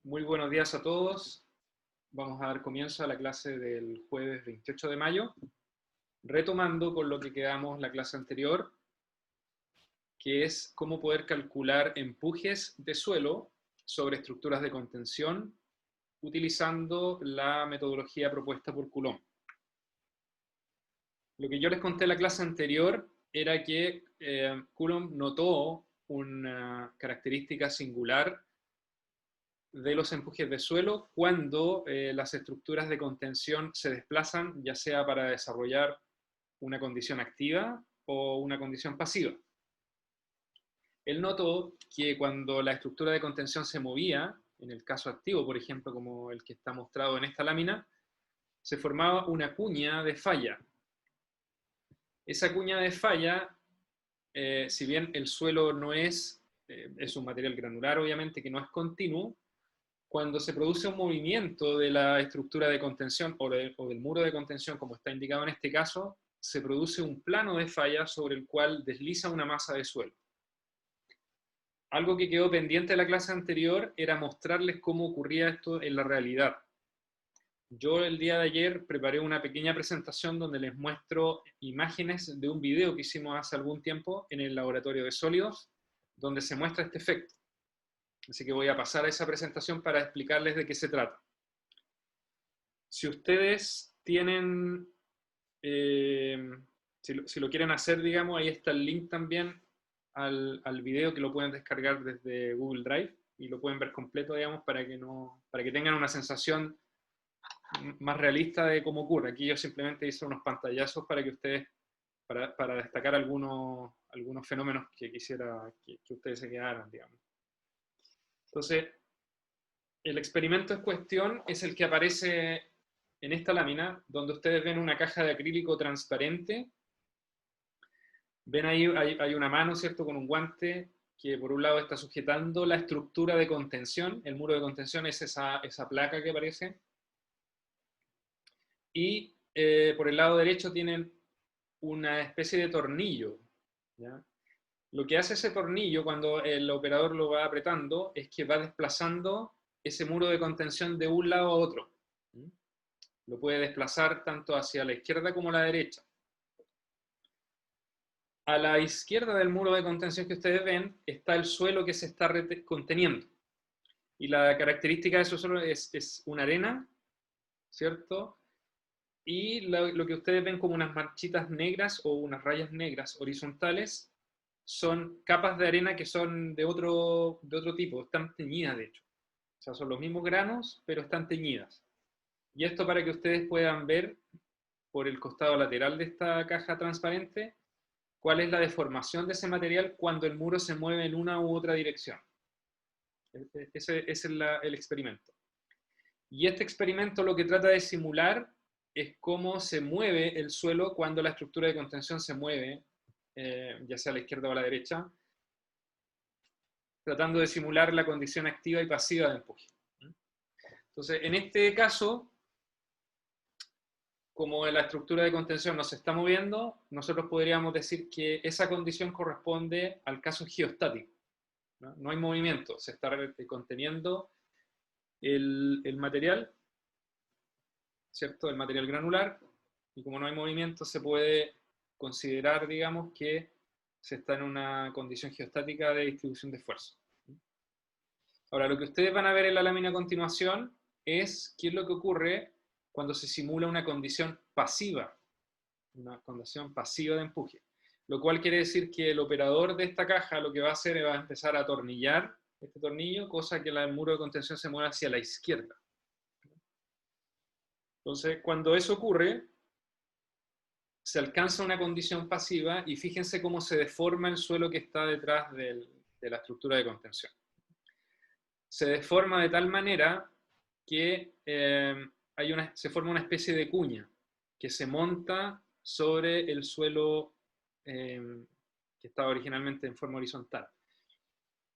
Muy buenos días a todos. Vamos a dar comienzo a la clase del jueves 28 de mayo, retomando con lo que quedamos la clase anterior, que es cómo poder calcular empujes de suelo sobre estructuras de contención utilizando la metodología propuesta por Coulomb. Lo que yo les conté en la clase anterior era que Coulomb notó una característica singular de los empujes de suelo cuando las estructuras de contención se desplazan, ya sea para desarrollar una condición activa o una condición pasiva. Él notó que cuando la estructura de contención se movía, en el caso activo, por ejemplo, como el que está mostrado en esta lámina, se formaba una cuña de falla. Esa cuña de falla, si bien el suelo no es un material granular, obviamente, que no es continuo, cuando se produce un movimiento de la estructura de contención o del muro de contención, como está indicado en este caso, se produce un plano de falla sobre el cual desliza una masa de suelo. Algo que quedó pendiente de la clase anterior era mostrarles cómo ocurría esto en la realidad. Yo el día de ayer preparé una pequeña presentación donde les muestro imágenes de un video que hicimos hace algún tiempo en el laboratorio de sólidos, donde se muestra este efecto. Así que voy a pasar a esa presentación para explicarles de qué se trata. Si ustedes tienen, si lo quieren hacer, digamos, ahí está el link también al video que lo pueden descargar desde Google Drive y lo pueden ver completo, digamos, para que tengan una sensación más realista de cómo ocurre. Aquí yo simplemente hice unos pantallazos para que ustedes, para destacar algunos fenómenos que quisiera que ustedes se quedaran, digamos. Entonces, el experimento en cuestión es el que aparece en esta lámina, donde ustedes ven una caja de acrílico transparente. Ven ahí, hay una mano, ¿cierto?, con un guante que por un lado está sujetando la estructura de contención. El muro de contención es esa placa que aparece. Y por el lado derecho tienen una especie de tornillo, ¿ya? Lo que hace ese tornillo cuando el operador lo va apretando es que va desplazando ese muro de contención de un lado a otro. Lo puede desplazar tanto hacia la izquierda como a la derecha. A la izquierda del muro de contención que ustedes ven está el suelo que se está conteniendo. Y la característica de ese suelo es una arena, ¿cierto? Y lo que ustedes ven como unas manchitas negras o unas rayas negras horizontales son capas de arena que son de otro tipo, están teñidas de hecho. O sea, son los mismos granos, pero están teñidas. Y esto para que ustedes puedan ver por el costado lateral de esta caja transparente cuál es la deformación de ese material cuando el muro se mueve en una u otra dirección. Ese es el experimento. Y este experimento lo que trata de simular es cómo se mueve el suelo cuando la estructura de contención se mueve, ya sea a la izquierda o a la derecha, tratando de simular la condición activa y pasiva de empuje. Entonces, en este caso, como la estructura de contención no se está moviendo, nosotros podríamos decir que esa condición corresponde al caso geostático. No hay movimiento, se está conteniendo el material, ¿cierto? El material granular, y como no hay movimiento, se puede considerar, digamos, que se está en una condición geostática de distribución de fuerza. Ahora, lo que ustedes van a ver en la lámina a continuación es qué es lo que ocurre cuando se simula una condición pasiva de empuje. Lo cual quiere decir que el operador de esta caja lo que va a hacer es va a empezar a atornillar este tornillo, cosa que el muro de contención se mueva hacia la izquierda. Entonces, cuando eso ocurre, se alcanza una condición pasiva y fíjense cómo se deforma el suelo que está detrás de la estructura de contención. Se deforma de tal manera que se forma una especie de cuña que se monta sobre el suelo que estaba originalmente en forma horizontal.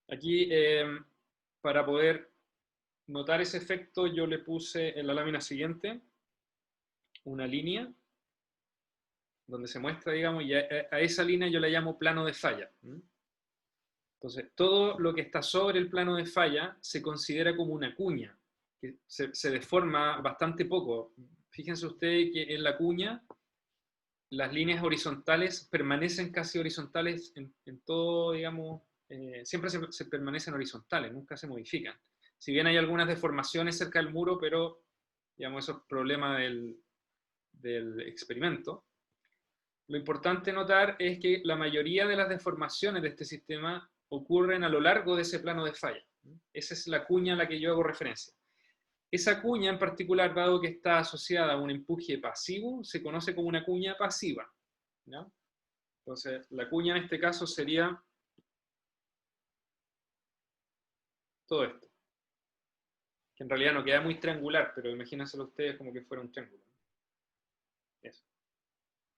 Aquí, para poder notar ese efecto, yo le puse en la lámina siguiente una línea donde se muestra, digamos, y a esa línea yo la llamo plano de falla. Entonces, todo lo que está sobre el plano de falla se considera como una cuña, que se deforma bastante poco. Fíjense ustedes que en la cuña las líneas horizontales permanecen casi horizontales en todo, digamos, siempre se permanecen horizontales, nunca se modifican. Si bien hay algunas deformaciones cerca del muro, pero, digamos, eso es problema del experimento. Lo importante notar es que la mayoría de las deformaciones de este sistema ocurren a lo largo de ese plano de falla. Esa es la cuña a la que yo hago referencia. Esa cuña en particular, dado que está asociada a un empuje pasivo, se conoce como una cuña pasiva, ¿no? Entonces, la cuña en este caso sería todo esto, que en realidad no queda muy triangular, pero imagínenselo ustedes como que fuera un triángulo. Eso.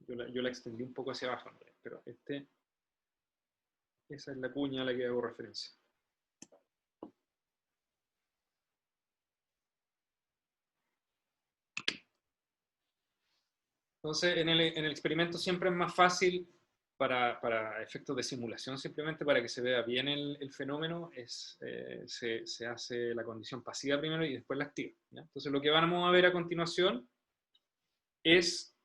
Yo la extendí un poco hacia abajo, pero esa es la cuña a la que hago referencia. Entonces, en el experimento siempre es más fácil para efectos de simulación, simplemente para que se vea bien el fenómeno, se hace la condición pasiva primero y después la activa, ¿ya? Entonces, lo que vamos a ver a continuación es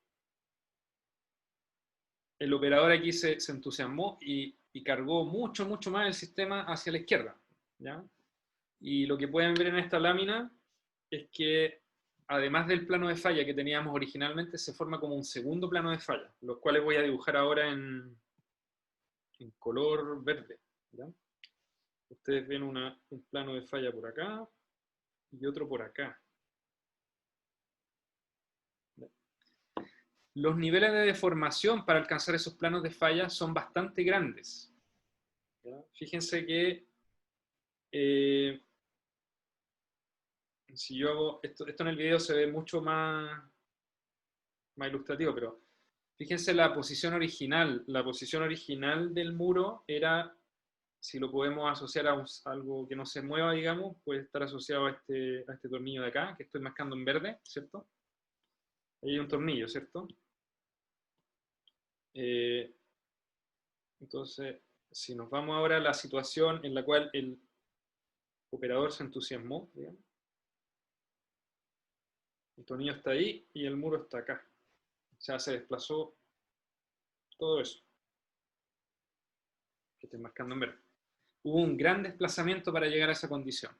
el operador aquí se entusiasmó y cargó mucho, mucho más el sistema hacia la izquierda, ¿ya? Y lo que pueden ver en esta lámina es que además del plano de falla que teníamos originalmente, se forma como un segundo plano de falla, los cuales voy a dibujar ahora en color verde, ¿ya? Ustedes ven un plano de falla por acá y otro por acá. Los niveles de deformación para alcanzar esos planos de falla son bastante grandes, ¿ya? Fíjense que si yo hago esto en el video se ve mucho más ilustrativo, pero fíjense la posición original. La posición original del muro era, si lo podemos asociar a algo que no se mueva, digamos, puede estar asociado a este tornillo de acá, que estoy marcando en verde, ¿cierto? Ahí hay un tornillo, ¿cierto? Eh, entonces, si nos vamos ahora a la situación en la cual el operador se entusiasmó, digamos, el tornillo está ahí y el muro está acá. O sea, se desplazó todo eso que estoy marcando en verde. Hubo un gran desplazamiento para llegar a esa condición,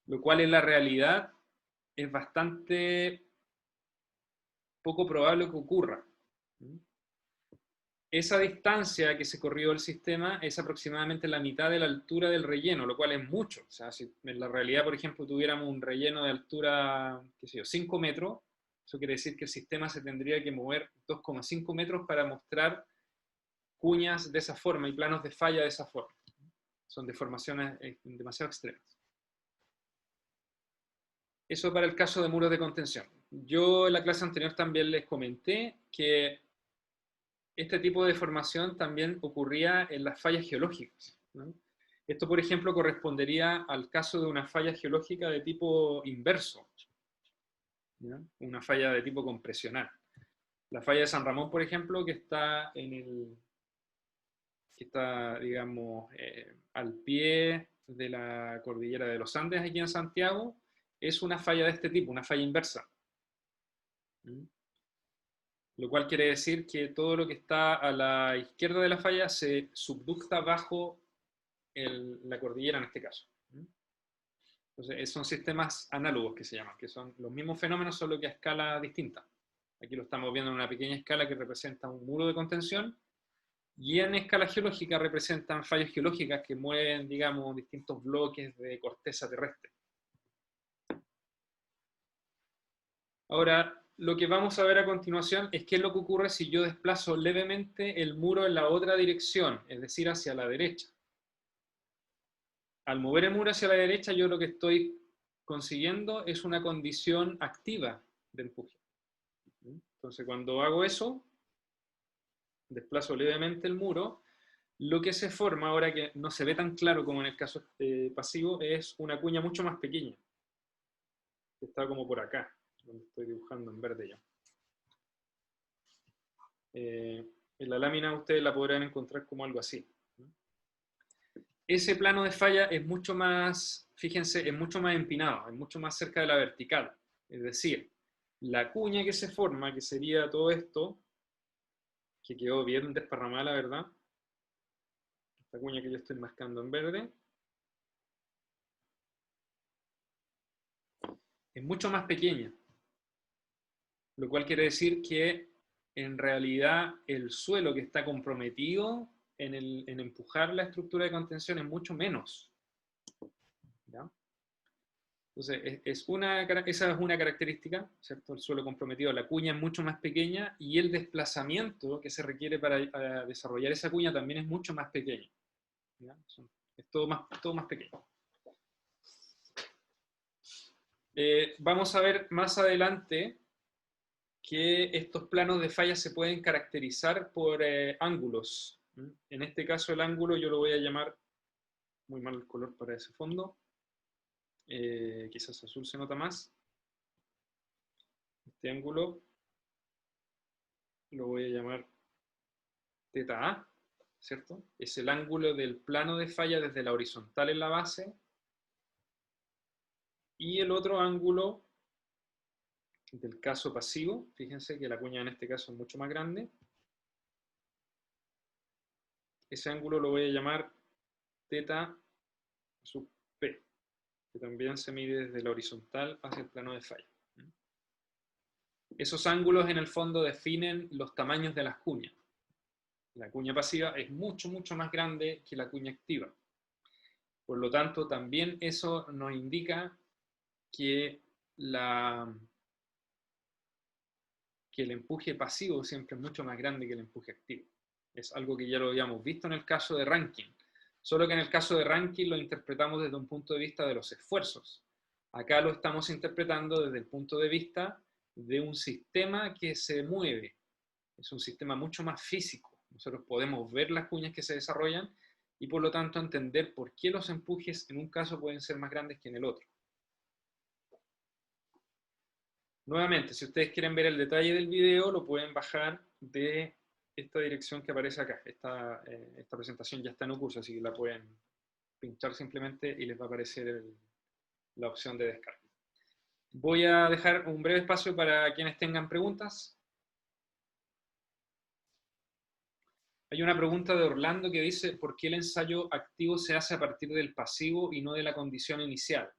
lo cual en la realidad es bastante poco probable que ocurra. Esa distancia que se corrió el sistema es aproximadamente la mitad de la altura del relleno, lo cual es mucho. O sea, si en la realidad, por ejemplo, tuviéramos un relleno de altura, qué sé yo, 5 metros, eso quiere decir que el sistema se tendría que mover 2,5 metros para mostrar cuñas de esa forma y planos de falla de esa forma. Son deformaciones demasiado extremas. Eso para el caso de muros de contención. Yo en la clase anterior también les comenté que este tipo de deformación también ocurría en las fallas geológicas, ¿no? Esto, por ejemplo, correspondería al caso de una falla geológica de tipo inverso, ¿no? Una falla de tipo compresional. La falla de San Ramón, por ejemplo, que está digamos, al pie de la cordillera de los Andes, aquí en Santiago, es una falla de este tipo, una falla inversa. ¿Mm? Lo cual quiere decir que todo lo que está a la izquierda de la falla se subducta bajo la cordillera en este caso. Entonces, son sistemas análogos que se llaman, que son los mismos fenómenos, solo que a escala distinta. Aquí lo estamos viendo en una pequeña escala que representa un muro de contención, y en escala geológica representan fallas geológicas que mueven, digamos, distintos bloques de corteza terrestre. Ahora, lo que vamos a ver a continuación es qué es lo que ocurre si yo desplazo levemente el muro en la otra dirección, es decir, hacia la derecha. Al mover el muro hacia la derecha, yo lo que estoy consiguiendo es una condición activa de empuje. Entonces, cuando hago eso, desplazo levemente el muro, lo que se forma, ahora que no se ve tan claro como en el caso pasivo, es una cuña mucho más pequeña, que está como por acá, donde estoy dibujando en verde ya. En la lámina ustedes la podrán encontrar como algo así. ese plano de falla es mucho más, fíjense, es mucho más empinado, es mucho más cerca de la vertical. Es decir, la cuña que se forma, que sería todo esto, que quedó bien desparramada, la verdad, esta cuña que yo estoy marcando en verde, es mucho más pequeña, lo cual quiere decir que en realidad el suelo que está comprometido en empujar la estructura de contención es mucho menos. ¿Ya? Entonces, esa es una característica, ¿cierto? El suelo comprometido, la cuña es mucho más pequeña y el desplazamiento que se requiere para desarrollar esa cuña también es mucho más pequeño. ¿Ya? Es todo más pequeño. Vamos a ver más adelante que estos planos de falla se pueden caracterizar por ángulos. En este caso el ángulo yo lo voy a llamar, muy mal el color para ese fondo, quizás azul se nota más. Este ángulo lo voy a llamar θ A, ¿cierto? Es el ángulo del plano de falla desde la horizontal en la base. Y el otro ángulo del caso pasivo, fíjense que la cuña en este caso es mucho más grande. Ese ángulo lo voy a llamar θ sub P, que también se mide desde la horizontal hacia el plano de falla. Esos ángulos en el fondo definen los tamaños de las cuñas. La cuña pasiva es mucho, mucho más grande que la cuña activa. Por lo tanto, también eso nos indica que, que el empuje pasivo siempre es mucho más grande que el empuje activo. Es algo que ya lo habíamos visto en el caso de Rankine. Solo que en el caso de Rankine lo interpretamos desde un punto de vista de los esfuerzos. Acá lo estamos interpretando desde el punto de vista de un sistema que se mueve. Es un sistema mucho más físico. Nosotros podemos ver las cuñas que se desarrollan y por lo tanto entender por qué los empujes en un caso pueden ser más grandes que en el otro. Nuevamente, si ustedes quieren ver el detalle del video, lo pueden bajar de esta dirección que aparece acá. Esta presentación ya está en un curso, así que la pueden pinchar simplemente y les va a aparecer la opción de descarga. Voy a dejar un breve espacio para quienes tengan preguntas. Hay una pregunta de Orlando que dice, ¿por qué el ensayo activo se hace a partir del pasivo y no de la condición inicial?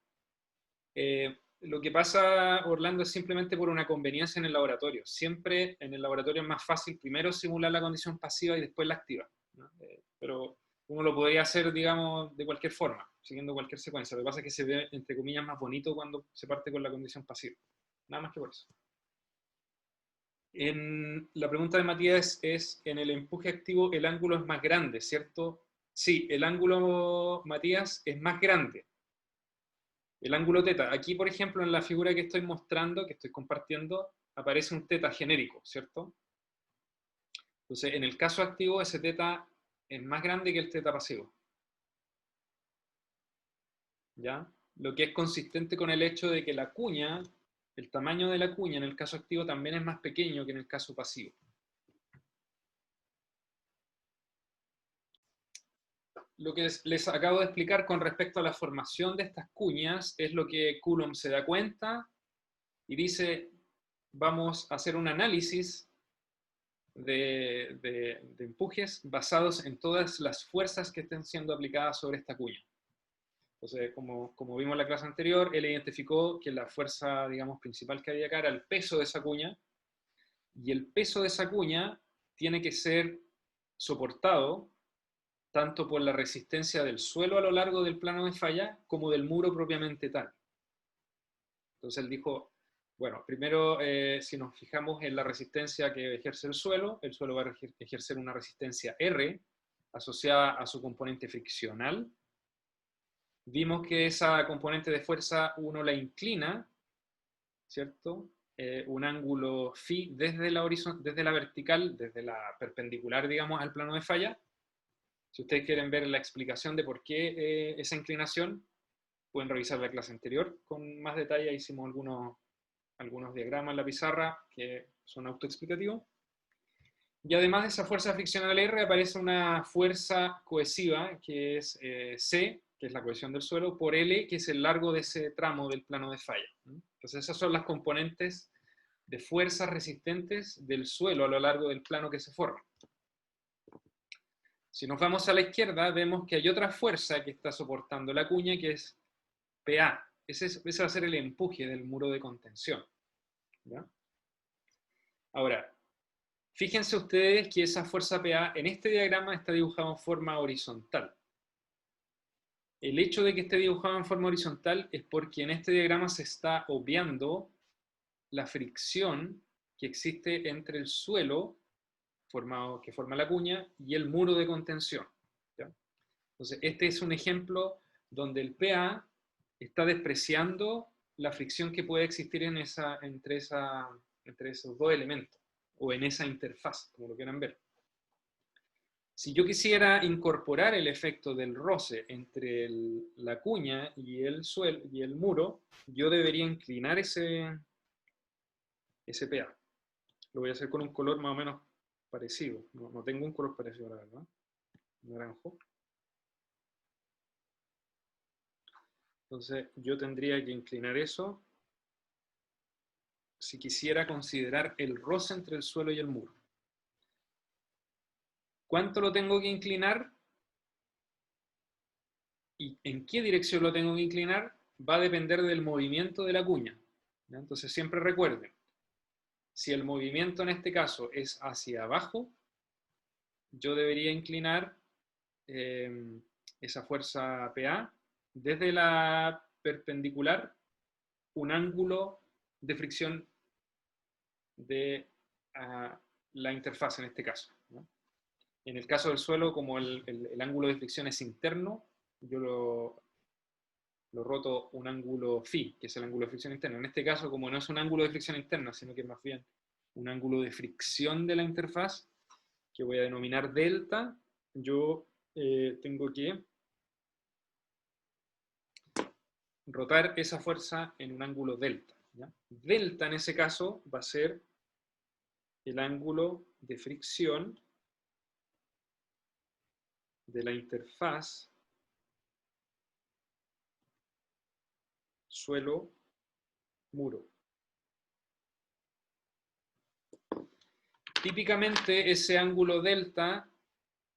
Lo que pasa, Orlando, es simplemente por una conveniencia en el laboratorio. Siempre en el laboratorio es más fácil primero simular la condición pasiva y después la activa, ¿no? Pero uno lo podría hacer, digamos, de cualquier forma, siguiendo cualquier secuencia. Lo que pasa es que se ve, entre comillas, más bonito cuando se parte con la condición pasiva. Nada más que por eso. La pregunta de Matías es, en el empuje activo el ángulo es más grande, ¿cierto? Sí, el ángulo, Matías, es más grande. El ángulo teta. Aquí, por ejemplo, en la figura que estoy mostrando, que estoy compartiendo, aparece un teta genérico, ¿cierto? Entonces, en el caso activo, ese teta es más grande que el teta pasivo. ¿Ya? Lo que es consistente con el hecho de que la cuña, el tamaño de la cuña en el caso activo también es más pequeño que en el caso pasivo. Lo que les acabo de explicar con respecto a la formación de estas cuñas es lo que Coulomb se da cuenta y dice, vamos a hacer un análisis de empujes basados en todas las fuerzas que estén siendo aplicadas sobre esta cuña. Entonces, como vimos en la clase anterior, él identificó que la fuerza, digamos, principal que había acá era el peso de esa cuña, y el peso de esa cuña tiene que ser soportado tanto por la resistencia del suelo a lo largo del plano de falla como del muro propiamente tal. Entonces él dijo, bueno, primero si nos fijamos en la resistencia que ejerce el suelo va a ejercer una resistencia R asociada a su componente friccional. Vimos que esa componente de fuerza uno la inclina, ¿cierto? Un ángulo phi desde la vertical, desde la perpendicular, digamos, al plano de falla. Si ustedes quieren ver la explicación de por qué esa inclinación, pueden revisar la clase anterior con más detalle. Hicimos algunos diagramas en la pizarra que son autoexplicativos. Y además de esa fuerza friccional R, aparece una fuerza cohesiva, que es C, que es la cohesión del suelo, por L, que es el largo de ese tramo del plano de falla. Entonces esas son las componentes de fuerzas resistentes del suelo a lo largo del plano que se forma. Si nos vamos a la izquierda, vemos que hay otra fuerza que está soportando la cuña, que es PA. Ese va a ser el empuje del muro de contención, ¿ya? Ahora, fíjense ustedes que esa fuerza PA en este diagrama está dibujada en forma horizontal. El hecho de que esté dibujado en forma horizontal es porque en este diagrama se está obviando la fricción que existe entre el suelo que forma la cuña y el muro de contención, ¿ya? Entonces, este es un ejemplo donde el PA está despreciando la fricción que puede existir entre esos dos elementos, o en esa interfaz, como lo quieran ver. Si yo quisiera incorporar el efecto del roce entre la cuña y el suelo y el muro, yo debería inclinar ese PA. Lo voy a hacer con un color más o menos parecido. No tengo un color parecido, la verdad. Naranjo. Entonces yo tendría que inclinar eso si quisiera considerar el roce entre el suelo y el muro. ¿Cuánto lo tengo que inclinar? ¿Y en qué dirección lo tengo que inclinar? Va a depender del movimiento de la cuña, ¿ya? Entonces siempre recuerden, si el movimiento en este caso es hacia abajo, yo debería inclinar esa fuerza PA desde la perpendicular un ángulo de fricción de la interfaz en este caso, ¿no? En el caso del suelo, como el ángulo de fricción es interno, yo lo roto un ángulo phi, que es el ángulo de fricción interno. En este caso, como no es un ángulo de fricción interna, sino que es más bien un ángulo de fricción de la interfaz, que voy a denominar delta, yo tengo que rotar esa fuerza en un ángulo delta, ¿ya? Delta en ese caso va a ser el ángulo de fricción de la interfaz suelo-muro. Típicamente ese ángulo delta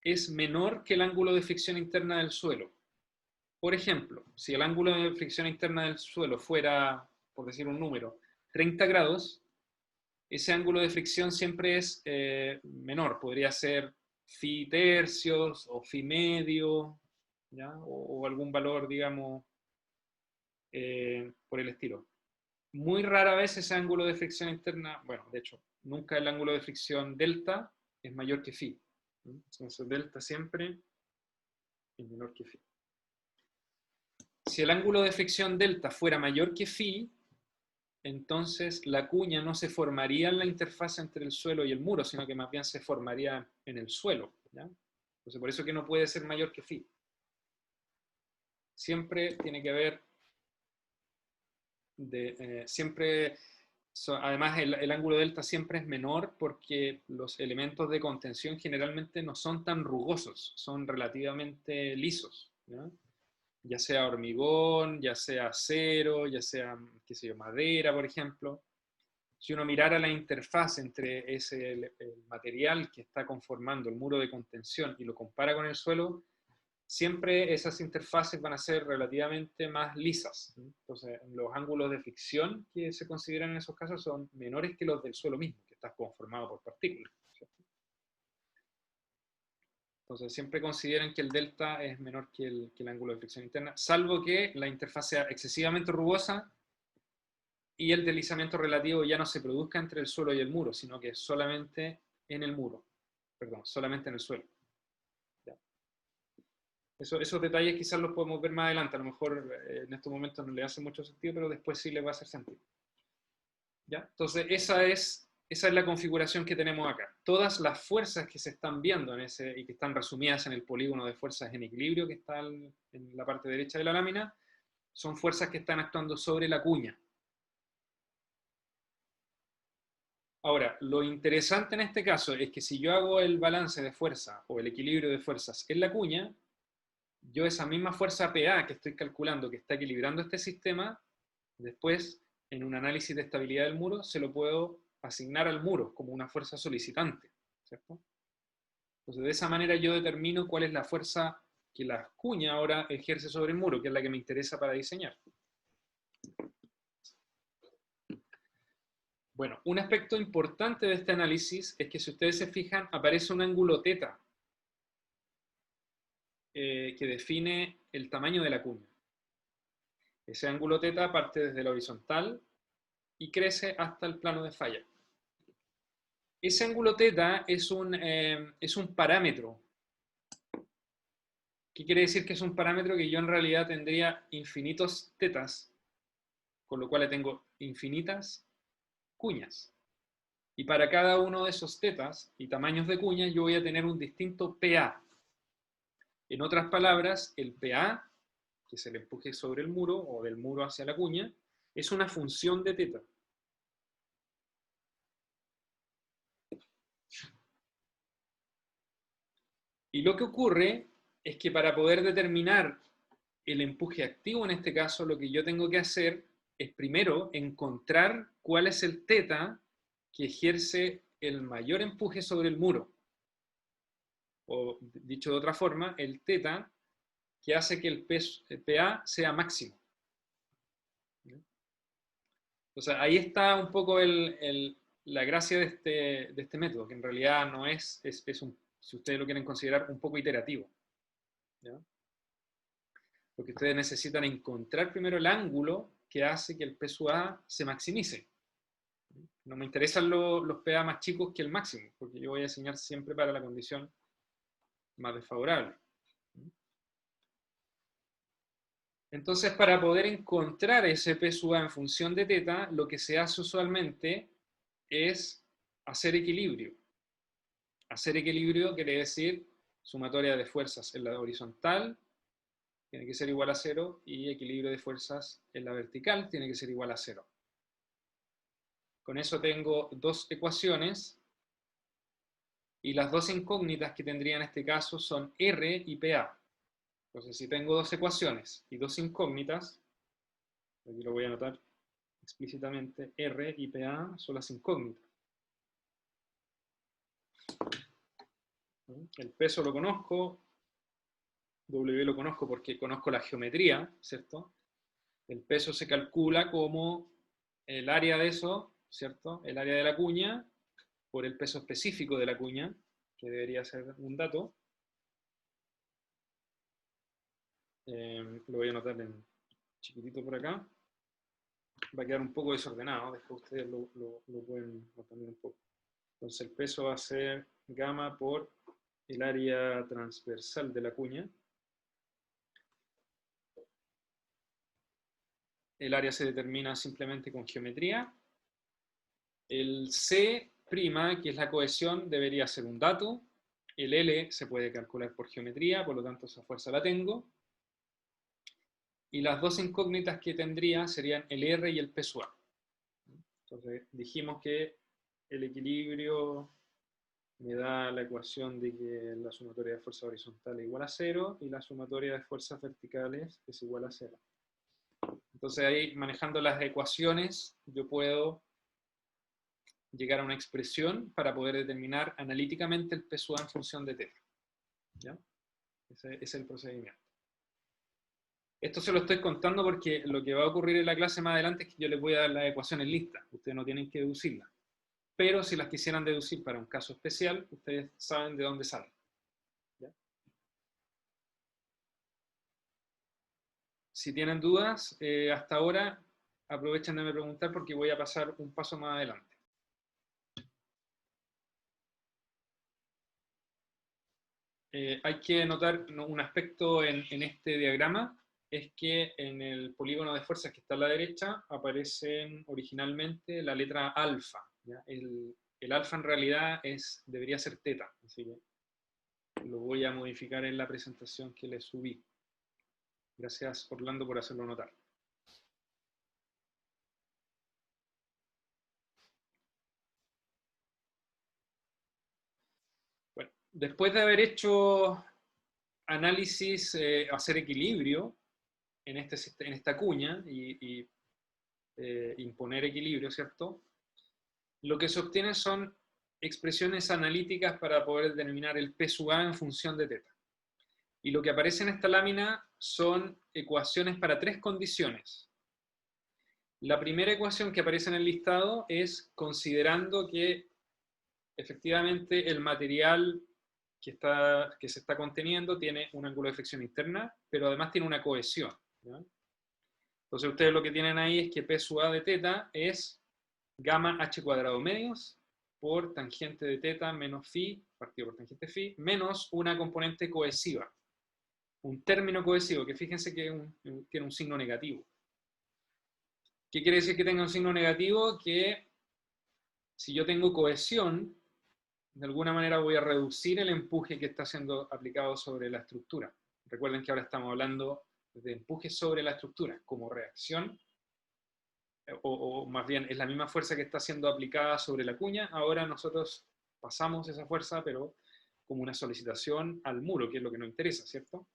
es menor que el ángulo de fricción interna del suelo. Por ejemplo, si el ángulo de fricción interna del suelo fuera, por decir un número, 30 grados, ese ángulo de fricción siempre es menor. Podría ser phi tercios o phi medio, ¿ya? O algún valor, digamos, por el estilo. Muy rara vez ese ángulo de fricción interna, bueno, de hecho, nunca el ángulo de fricción delta es mayor que phi. Entonces, delta siempre es menor que phi. Si el ángulo de fricción delta fuera mayor que phi, entonces la cuña no se formaría en la interfaz entre el suelo y el muro, sino que más bien se formaría en el suelo, ¿ya? Entonces, por eso que no puede ser mayor que phi. Siempre tiene que haber, además el ángulo delta siempre es menor porque los elementos de contención generalmente no son tan rugosos, son relativamente lisos, ¿ya? Ya sea hormigón, ya sea acero, ya sea, qué sé yo, madera, por ejemplo. Si uno mirara la interfaz entre el material que está conformando el muro de contención y lo compara con el suelo, siempre esas interfaces van a ser relativamente más lisas. Entonces, los ángulos de fricción que se consideran en esos casos son menores que los del suelo mismo, que está conformado por partículas, ¿cierto? Entonces, siempre consideren que el delta es menor que el ángulo de fricción interna, salvo que la interfaz sea excesivamente rugosa y el deslizamiento relativo ya no se produzca entre el suelo y el muro, sino que solamente en el muro, perdón, solamente en el suelo. ¿Ya? Esos detalles quizás los podemos ver más adelante, a lo mejor en estos momentos no le hace mucho sentido, pero después sí le va a hacer sentido. ¿Ya? Entonces esa es la configuración que tenemos acá. Todas las fuerzas que se están viendo y que están resumidas en el polígono de fuerzas en equilibrio que está en la parte derecha de la lámina, son fuerzas que están actuando sobre la cuña. Ahora, lo interesante en este caso es que si yo hago el balance de fuerza o el equilibrio de fuerzas en la cuña, yo esa misma fuerza PA que estoy calculando que está equilibrando este sistema, después en un análisis de estabilidad del muro se lo puedo asignar al muro como una fuerza solicitante, ¿cierto? Entonces de esa manera yo determino cuál es la fuerza que la cuña ahora ejerce sobre el muro, que es la que me interesa para diseñar. Bueno, un aspecto importante de este análisis es que si ustedes se fijan, aparece un ángulo teta que define el tamaño de la cuña. Ese ángulo teta parte desde la horizontal y crece hasta el plano de falla. Ese ángulo teta es un parámetro. ¿Qué quiere decir que es un parámetro? Que yo en realidad tendría infinitos tetas, con lo cual tengo infinitas cuñas. Y para cada uno de esos tetas y tamaños de cuñas yo voy a tener un distinto PA. En otras palabras, el PA, que es el empuje sobre el muro o del muro hacia la cuña, es una función de teta. Y lo que ocurre es que para poder determinar el empuje activo en este caso, lo que yo tengo que hacer es primero encontrar cuál es el teta que ejerce el mayor empuje sobre el muro. O dicho de otra forma, el teta que hace que el PA sea máximo. O sea, ahí está un poco la gracia de este método, que en realidad no es si ustedes lo quieren considerar, un poco iterativo. ¿Ya? Porque ustedes necesitan encontrar primero el ángulo que hace que el P sub A se maximice. No me interesan los PA más chicos que el máximo, porque yo voy a diseñar siempre para la condición más desfavorable. Entonces, para poder encontrar ese P sub A en función de teta, lo que se hace usualmente es hacer equilibrio. Hacer equilibrio quiere decir sumatoria de fuerzas en la horizontal tiene que ser igual a 0 y equilibrio de fuerzas en la vertical tiene que ser igual a 0. Con eso tengo dos ecuaciones y las dos incógnitas que tendría en este caso son R y PA. Entonces, si tengo dos ecuaciones y dos incógnitas, aquí lo voy a anotar explícitamente, R y PA son las incógnitas. El peso lo conozco, W lo conozco porque conozco la geometría, ¿cierto? El peso se calcula como el área de eso, ¿cierto? El área de la cuña por el peso específico de la cuña, que debería ser un dato. Lo voy a anotar en chiquitito por acá. Va a quedar un poco desordenado, después ustedes lo pueden notar un poco. Entonces el peso va a ser gamma por el área transversal de la cuña. El área se determina simplemente con geometría. El C', que es la cohesión, debería ser un dato. El L se puede calcular por geometría, por lo tanto esa fuerza la tengo. Y las dos incógnitas que tendría serían el R y el P sub A. Entonces dijimos que el equilibrio me da la ecuación de que la sumatoria de fuerzas horizontales es igual a 0 y la sumatoria de fuerzas verticales es igual a 0. Entonces ahí, manejando las ecuaciones, yo puedo llegar a una expresión para poder determinar analíticamente el P sub A en función de teta. ¿Ya? Ese es el procedimiento. Esto se lo estoy contando porque lo que va a ocurrir en la clase más adelante es que yo les voy a dar las ecuaciones listas. Ustedes no tienen que deducirlas. Pero si las quisieran deducir para un caso especial, ustedes saben de dónde salen. ¿Ya? Si tienen dudas, hasta ahora aprovechen de preguntar porque voy a pasar un paso más adelante. Hay que notar un aspecto en este diagrama, es que en el polígono de fuerzas que está a la derecha aparecen originalmente la letra alfa. ¿Ya? El alfa en realidad debería ser teta, así que lo voy a modificar en la presentación que les subí. Gracias, Orlando, por hacerlo notar. después de haber hecho análisis, hacer equilibrio en esta cuña y imponer equilibrio, ¿cierto? Lo que se obtiene son expresiones analíticas para poder determinar el P sub A en función de teta. Y lo que aparece en esta lámina son ecuaciones para tres condiciones. La primera ecuación que aparece en el listado es considerando que efectivamente el material que se está conteniendo tiene un ángulo de fricción interna, pero además tiene una cohesión, ¿ya? Entonces ustedes lo que tienen ahí es que P sub A de teta es gamma h cuadrado medios por tangente de teta menos phi, partido por tangente phi, menos una componente cohesiva. Un término cohesivo, que fíjense que tiene un signo negativo. ¿Qué quiere decir que tenga un signo negativo? Que si yo tengo cohesión, de alguna manera voy a reducir el empuje que está siendo aplicado sobre la estructura. Recuerden que ahora estamos hablando de empuje sobre la estructura como reacción, o más bien es la misma fuerza que está siendo aplicada sobre la cuña. Ahora nosotros pasamos esa fuerza, pero como una solicitación al muro, que es lo que nos interesa, ¿cierto?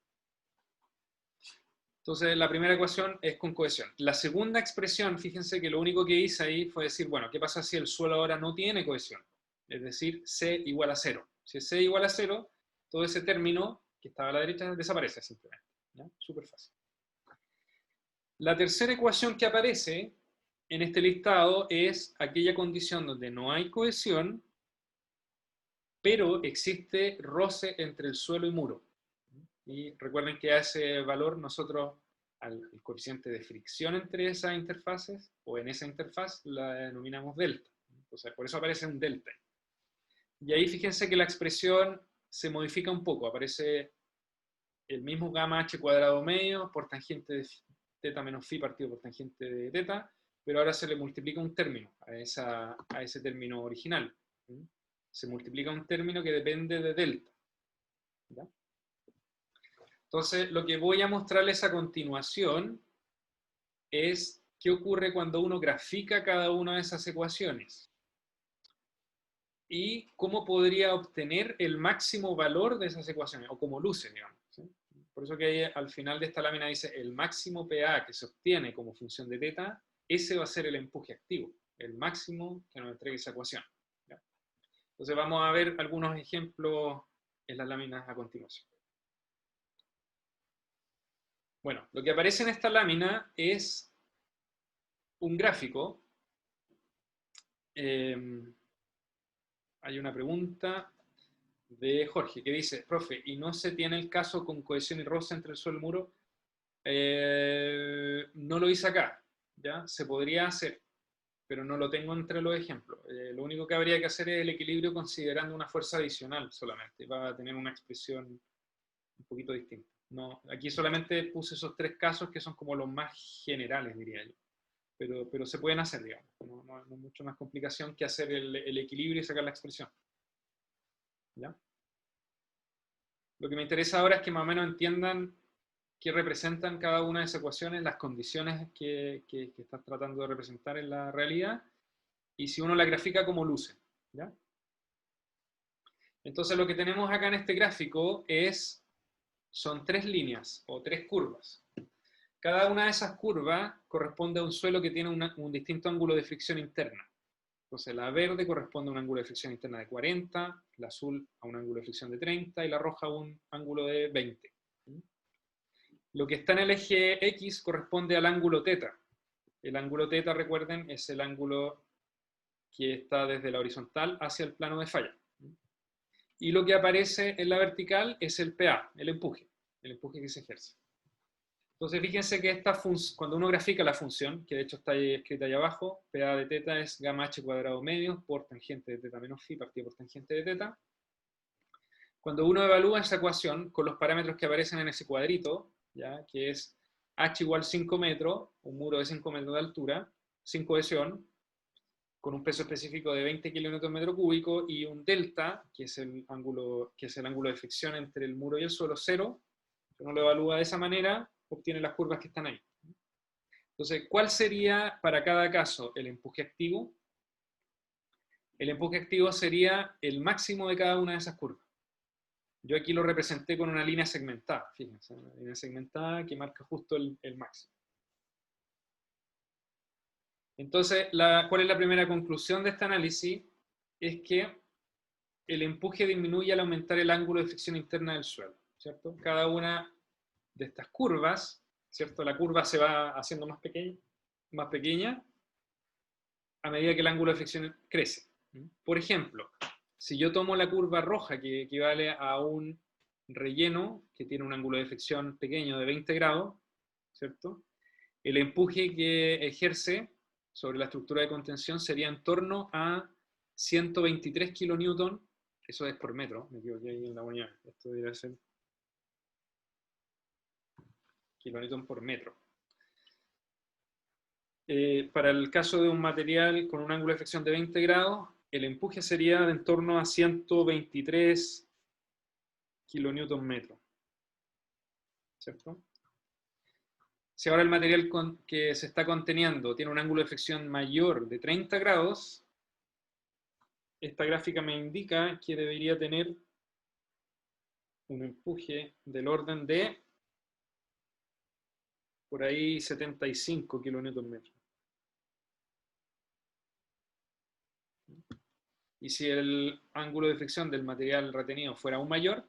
Entonces, la primera ecuación es con cohesión. La segunda expresión, fíjense que lo único que hice ahí fue decir, bueno, ¿qué pasa si el suelo ahora no tiene cohesión? Es decir, C igual a 0. Si es C igual a 0, todo ese término que estaba a la derecha desaparece simplemente. ¿Ya? Súper fácil. La tercera ecuación que aparece en este listado es aquella condición donde no hay cohesión, pero existe roce entre el suelo y muro. Y recuerden que a ese valor nosotros, al coeficiente de fricción entre esas interfaces, o en esa interfaz, la denominamos delta. Entonces, por eso aparece un delta. Y ahí fíjense que la expresión se modifica un poco. Aparece el mismo gamma h cuadrado medio por tangente de teta menos phi partido por tangente de teta, pero ahora se le multiplica un término a ese término original. Se multiplica un término que depende de delta. ¿Ya? Entonces, lo que voy a mostrarles a continuación es qué ocurre cuando uno grafica cada una de esas ecuaciones y cómo podría obtener el máximo valor de esas ecuaciones, o como luce, digamos, ¿sí? Por eso que ahí, al final de esta lámina dice el máximo PA que se obtiene como función de teta, ese va a ser el empuje activo, el máximo que nos entregue esa ecuación. ¿Ya? Entonces vamos a ver algunos ejemplos en las láminas a continuación. Bueno, lo que aparece en esta lámina es un gráfico. Hay una pregunta de Jorge que dice, profe, ¿y no se tiene el caso con cohesión y roce entre el suelo y el muro? No lo hice acá, ¿ya? Se podría hacer, pero no lo tengo entre los ejemplos. Lo único que habría que hacer es el equilibrio considerando una fuerza adicional solamente. Va a tener una expresión un poquito distinta. No, aquí solamente puse esos tres casos que son como los más generales, diría yo. Pero se pueden hacer, digamos. No hay mucho más complicación que hacer el equilibrio y sacar la expresión. ¿Ya? Lo que me interesa ahora es que más o menos entiendan qué representan cada una de esas ecuaciones, las condiciones que estás tratando de representar en la realidad, y si uno la grafica como luce. ¿Ya? Entonces lo que tenemos acá en este gráfico son tres líneas o tres curvas. Cada una de esas curvas corresponde a un suelo que tiene un distinto ángulo de fricción interna. Entonces la verde corresponde a un ángulo de fricción interna de 40, la azul a un ángulo de fricción de 30 y la roja a un ángulo de 20. Lo que está en el eje X corresponde al ángulo teta. El ángulo teta, recuerden, es el ángulo que está desde la horizontal hacia el plano de falla. Y lo que aparece en la vertical es el PA, el empuje que se ejerce. Entonces fíjense que cuando uno grafica la función, que de hecho está ahí escrita ahí abajo, PA de teta es gamma h cuadrado medio por tangente de teta menos phi partido por tangente de teta. Cuando uno evalúa esa ecuación con los parámetros que aparecen en ese cuadrito, ¿ya? Que es h igual 5 metros, un muro de 5 metros de altura, sin cohesión, con un peso específico de 20 kilómetros metro cúbico y un delta, que es el ángulo de fricción entre el muro y el suelo, 0. Si uno lo evalúa de esa manera, obtiene las curvas que están ahí. Entonces, ¿cuál sería para cada caso el empuje activo? El empuje activo sería el máximo de cada una de esas curvas. Yo aquí lo representé con una línea segmentada, fíjense, una línea segmentada que marca justo el máximo. Entonces, ¿cuál es la primera conclusión de este análisis? Es que el empuje disminuye al aumentar el ángulo de fricción interna del suelo, ¿cierto? Cada una de estas curvas, ¿cierto? La curva se va haciendo más pequeña a medida que el ángulo de fricción crece. Por ejemplo, si yo tomo la curva roja, que equivale a un relleno que tiene un ángulo de fricción pequeño de 20 grados, ¿cierto? El empuje que ejerce sobre la estructura de contención sería en torno a 123 kilonewton, eso es por metro, me equivoqué ahí en la unidad, esto debería ser kilonewton por metro. Para el caso de un material con un ángulo de fricción de 20 grados, el empuje sería de en torno a 123 kilonewton metro, ¿cierto? Si ahora el material que se está conteniendo tiene un ángulo de fricción mayor de 30 grados, esta gráfica me indica que debería tener un empuje del orden de por ahí 75 kilonewton metro. Y si el ángulo de fricción del material retenido fuera aún mayor,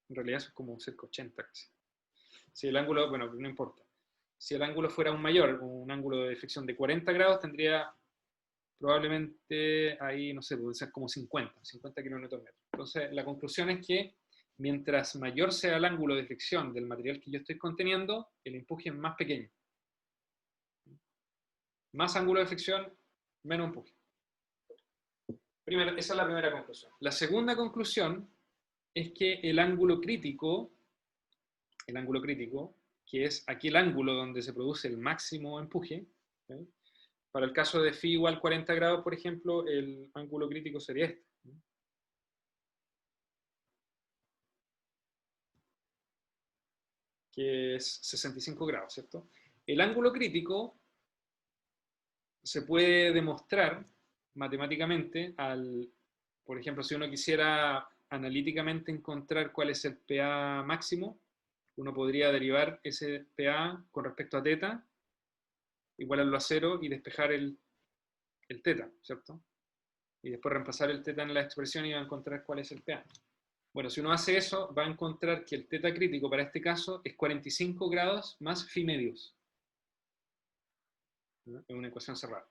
en realidad eso es como cerca de 80 casi. Si el ángulo, bueno, no importa. Si el ángulo fuera aún mayor, un ángulo de fricción de 40 grados, tendría probablemente ahí, no sé, puede ser como 50 kilómetros metros. Entonces, la conclusión es que mientras mayor sea el ángulo de fricción del material que yo estoy conteniendo, el empuje es más pequeño. Más ángulo de fricción, menos empuje. Esa es la primera conclusión. La segunda conclusión es que el ángulo crítico, que es aquel ángulo donde se produce el máximo empuje, ¿sí? Para el caso de phi igual 40 grados, por ejemplo, el ángulo crítico sería este. Que es 65 grados, ¿cierto? El ángulo crítico se puede demostrar matemáticamente por ejemplo, si uno quisiera analíticamente encontrar cuál es el PA máximo, uno podría derivar ese PA con respecto a teta, igualarlo a 0 y despejar el teta, ¿cierto? Y después reemplazar el teta en la expresión y va a encontrar cuál es el PA. Bueno, si uno hace eso, va a encontrar que el teta crítico para este caso es 45 grados más phi medios. ¿No? Es una ecuación cerrada.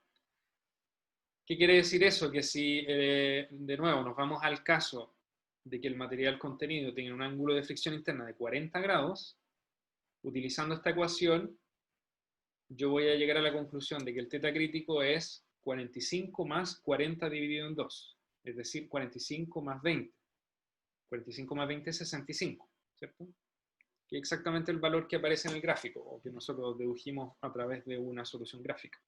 ¿Qué quiere decir eso? Que si, de nuevo, nos vamos al caso de que el material contenido tenga un ángulo de fricción interna de 40 grados, utilizando esta ecuación, yo voy a llegar a la conclusión de que el teta crítico es 45 más 40 dividido en 2, es decir, 45 más 20. 45 más 20 es 65, ¿cierto? Que es exactamente el valor que aparece en el gráfico, o que nosotros dedujimos a través de una solución gráfica.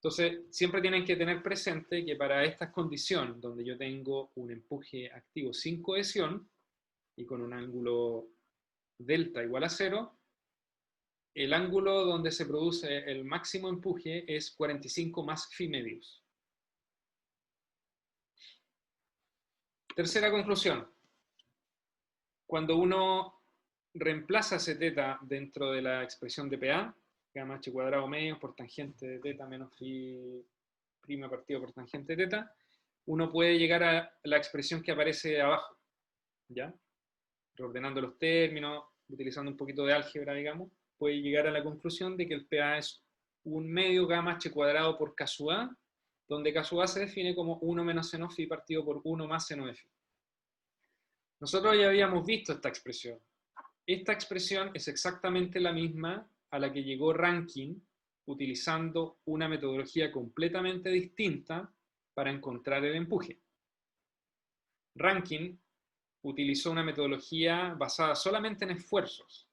Entonces, siempre tienen que tener presente que para esta condición, donde yo tengo un empuje activo sin cohesión, y con un ángulo delta igual a 0, el ángulo donde se produce el máximo empuje es 45 más phi medios. Tercera conclusión. Cuando uno reemplaza ese teta dentro de la expresión de PA, gamma h cuadrado medio por tangente de teta menos phi prima partido por tangente de teta, uno puede llegar a la expresión que aparece abajo, ¿ya? Reordenando los términos, utilizando un poquito de álgebra, digamos, puede llegar a la conclusión de que el PA es un medio gamma h cuadrado por k sub a, donde k sub a se define como 1 menos seno phi partido por 1 más seno de phi. Nosotros ya habíamos visto esta expresión. Esta expresión es exactamente la misma a la que llegó Rankine utilizando una metodología completamente distinta para encontrar el empuje. Rankine utilizó una metodología basada solamente en esfuerzos.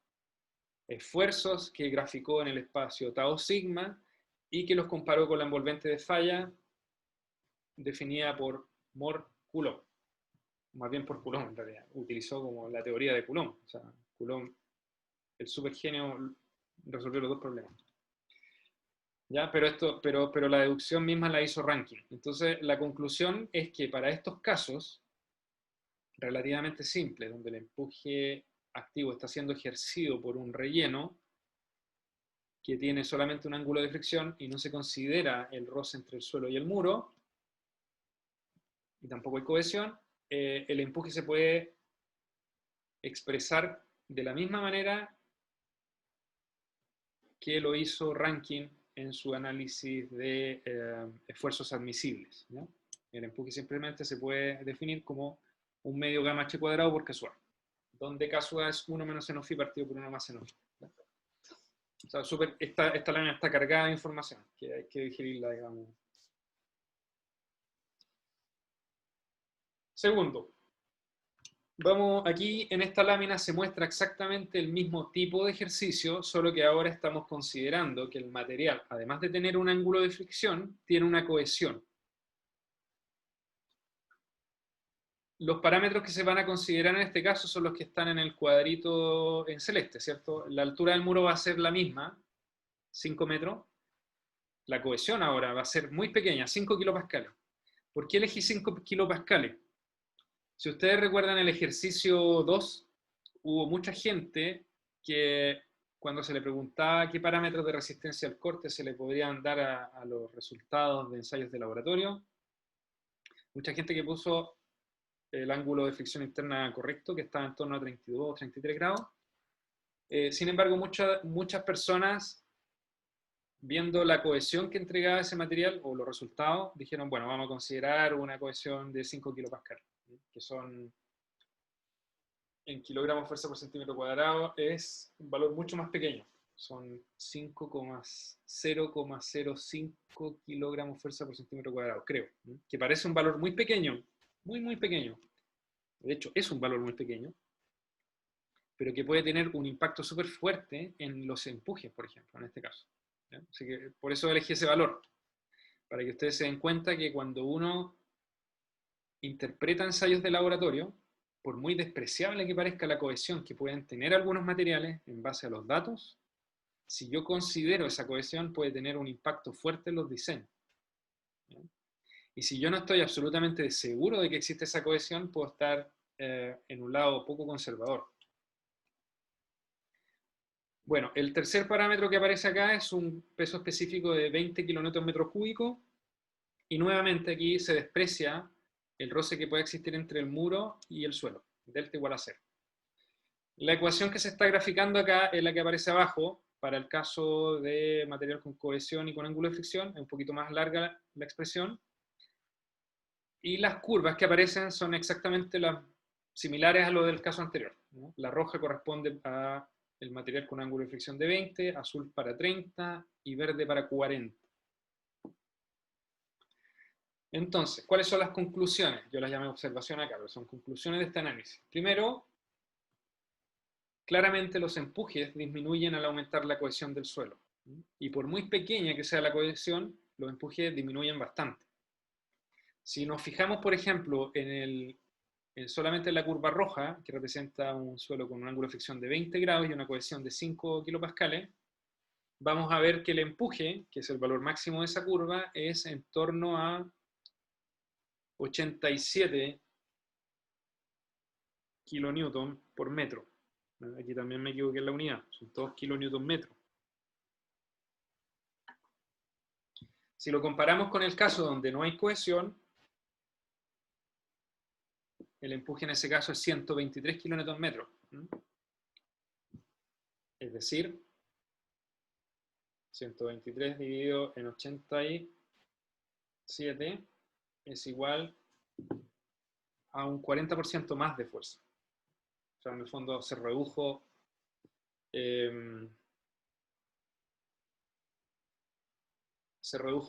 Esfuerzos que graficó en el espacio tau sigma y que los comparó con la envolvente de falla definida por Mohr-Coulomb. Más bien por Coulomb en realidad. Utilizó como la teoría de Coulomb. O sea, Coulomb, el supergenio, resolvió los dos problemas. ¿Ya? Pero la deducción misma la hizo Rankine. Entonces, la conclusión es que para estos casos, relativamente simple, donde el empuje activo está siendo ejercido por un relleno que tiene solamente un ángulo de fricción y no se considera el roce entre el suelo y el muro, y tampoco hay cohesión, el empuje se puede expresar de la misma manera que lo hizo Rankine en su análisis de esfuerzos admisibles, ¿no? El empuje simplemente se puede definir como un medio gamma h cuadrado por K sub A, donde K sub A es 1 menos seno phi partido por 1 más seno phi. O sea, esta lámina está cargada de información, que hay que digerirla, digamos. Segundo, aquí en esta lámina se muestra exactamente el mismo tipo de ejercicio, solo que ahora estamos considerando que el material, además de tener un ángulo de fricción, tiene una cohesión. Los parámetros que se van a considerar en este caso son los que están en el cuadrito en celeste, ¿cierto? La altura del muro va a ser la misma, 5 metros. La cohesión ahora va a ser muy pequeña, 5 kilopascales. ¿Por qué elegí 5 kilopascales? Si ustedes recuerdan el ejercicio 2, hubo mucha gente que cuando se le preguntaba qué parámetros de resistencia al corte se le podrían dar a los resultados de ensayos de laboratorio, mucha gente que puso el ángulo de fricción interna correcto, que estaba en torno a 32 o 33 grados. Sin embargo, muchas personas, viendo la cohesión que entregaba ese material o los resultados, dijeron, bueno, vamos a considerar una cohesión de 5 kilopascal, que son en kilogramos fuerza por centímetro cuadrado, es un valor mucho más pequeño. Son 5,005 kilogramos fuerza por centímetro cuadrado, creo. Que parece un valor muy pequeño, muy, muy pequeño. De hecho, es un valor muy pequeño, pero que puede tener un impacto súper fuerte en los empujes, por ejemplo, en este caso. ¿Ya? Así que por eso elegí ese valor, para que ustedes se den cuenta que cuando uno interpreta ensayos de laboratorio, por muy despreciable que parezca la cohesión que pueden tener algunos materiales en base a los datos, si yo considero esa cohesión puede tener un impacto fuerte en los diseños. ¿Ya? Y si yo no estoy absolutamente seguro de que existe esa cohesión, puedo estar en un lado poco conservador. Bueno, el tercer parámetro que aparece acá es un peso específico de 20 kilonewton-metros cúbicos, y nuevamente aquí se desprecia el roce que puede existir entre el muro y el suelo, delta igual a 0. La ecuación que se está graficando acá es la que aparece abajo, para el caso de material con cohesión y con ángulo de fricción, es un poquito más larga la expresión, y las curvas que aparecen son exactamente las similares a lo del caso anterior, ¿no? La roja corresponde a el material con ángulo de fricción de 20, azul para 30 y verde para 40. Entonces, ¿cuáles son las conclusiones? Yo las llamé observación acá, pero son conclusiones de este análisis. Primero, claramente los empujes disminuyen al aumentar la cohesión del suelo. Y por muy pequeña que sea la cohesión, los empujes disminuyen bastante. Si nos fijamos, por ejemplo, solamente en la curva roja, que representa un suelo con un ángulo de fricción de 20 grados y una cohesión de 5 kilopascales, vamos a ver que el empuje, que es el valor máximo de esa curva, es en torno a 87 kilonewton por metro. Aquí también me equivoqué en la unidad, son todos kilonewton metro. Si lo comparamos con el caso donde no hay cohesión, el empuje en ese caso es 123 kilonewton metro. Es decir, 123 dividido en 87 es igual a un 40% más de fuerza. O sea, en el fondo se redujo en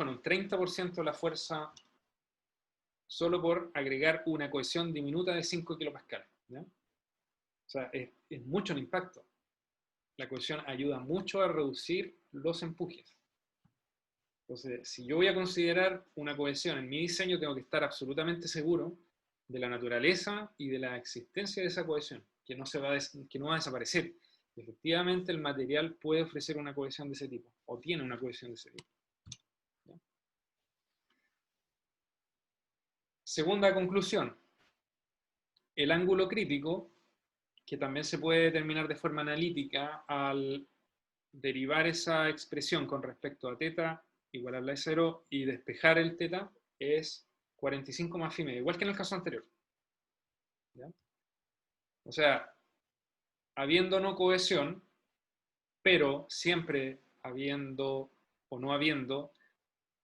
un 30% la fuerza solo por agregar una cohesión diminuta de 5 kilopascales. ¿Ya? O sea, es mucho el impacto. La cohesión ayuda mucho a reducir los empujes. Entonces, si yo voy a considerar una cohesión en mi diseño, tengo que estar absolutamente seguro de la naturaleza y de la existencia de esa cohesión, que no va a desaparecer. Efectivamente, el material puede ofrecer una cohesión de ese tipo, o tiene una cohesión de ese tipo. ¿Ya? Segunda conclusión. El ángulo crítico, que también se puede determinar de forma analítica al derivar esa expresión con respecto a θ igual a la 0 y despejar el θ, es 45 más phi medio, igual que en el caso anterior. ¿Ya? O sea, habiendo no cohesión, pero siempre habiendo o no habiendo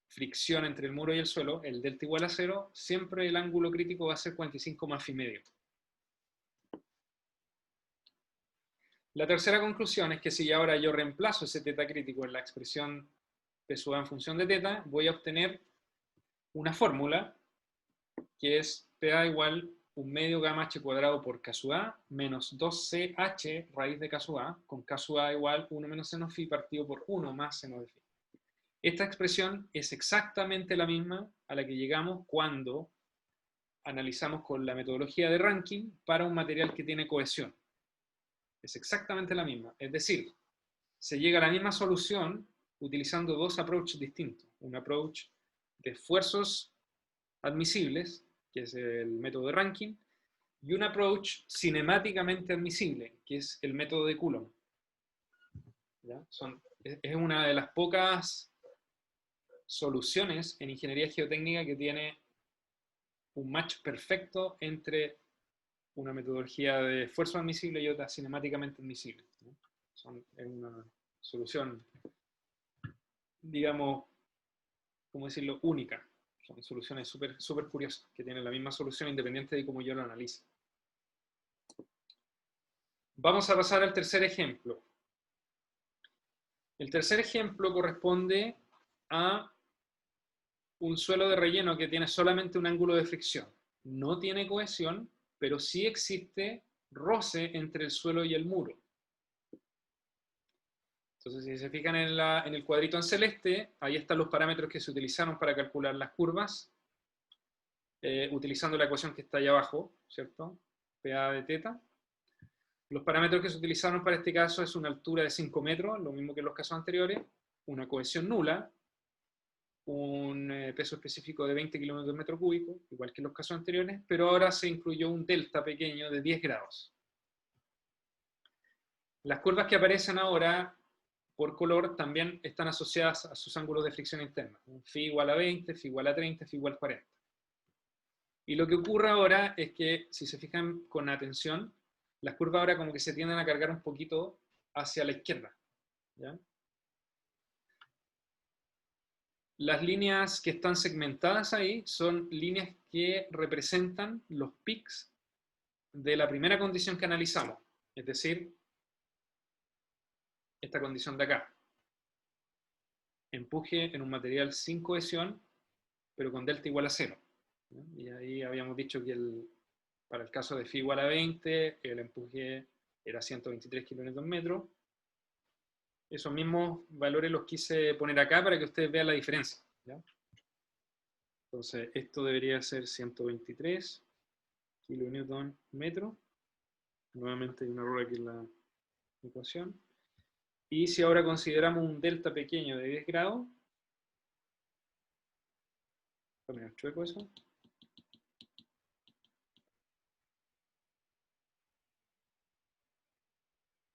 fricción entre el muro y el suelo, el delta igual a 0, siempre el ángulo crítico va a ser 45 más phi medio. La tercera conclusión es que si ahora yo reemplazo ese θ crítico en la expresión P sub A en función de θ, voy a obtener una fórmula que es PA igual 1 medio gamma h cuadrado por K sub A menos 2CH raíz de K sub A, con K sub A igual 1 menos seno phi partido por 1 más seno de phi. Esta expresión es exactamente la misma a la que llegamos cuando analizamos con la metodología de Rankine para un material que tiene cohesión. Es exactamente la misma. Es decir, se llega a la misma solución utilizando dos approaches distintos. Un approach de esfuerzos admisibles, que es el método de Rankine, y un approach cinemáticamente admisible, que es el método de Coulomb. ¿Ya? Es una de las pocas soluciones en ingeniería geotécnica que tiene un match perfecto entre una metodología de esfuerzo admisible y otra cinemáticamente admisible, ¿no? Es una solución, digamos, ¿cómo decirlo?, única. Son soluciones súper curiosas, que tienen la misma solución independiente de cómo yo lo analice. Vamos a pasar al tercer ejemplo. El tercer ejemplo corresponde a un suelo de relleno que tiene solamente un ángulo de fricción. No tiene cohesión, pero sí existe roce entre el suelo y el muro. Entonces, si se fijan en el cuadrito en celeste, ahí están los parámetros que se utilizaron para calcular las curvas, utilizando la ecuación que está ahí abajo, ¿cierto? PA de θ. Los parámetros que se utilizaron para este caso es una altura de 5 metros, lo mismo que en los casos anteriores, una cohesión nula, un peso específico de 20 kilómetros metro cúbico, igual que en los casos anteriores, pero ahora se incluyó un delta pequeño de 10 grados. Las curvas que aparecen ahora por color también están asociadas a sus ángulos de fricción interna. Phi igual a 20, phi igual a 30, phi igual a 40. Y lo que ocurre ahora es que, si se fijan con atención, las curvas ahora como que se tienden a cargar un poquito hacia la izquierda. ¿Ya? Las líneas que están segmentadas ahí son líneas que representan los peaks de la primera condición que analizamos, es decir, esta condición de acá. Empuje en un material sin cohesión, pero con delta igual a 0. ¿No? Y ahí habíamos dicho que para el caso de phi igual a 20, el empuje era 123 kilómetros metros. Esos mismos valores los quise poner acá para que ustedes vean la diferencia. ¿Ya? Entonces, esto debería ser 123 kilonewton metro. Nuevamente hay un error aquí en la ecuación. Y si ahora consideramos un delta pequeño de 10 grados, está medio chueco eso.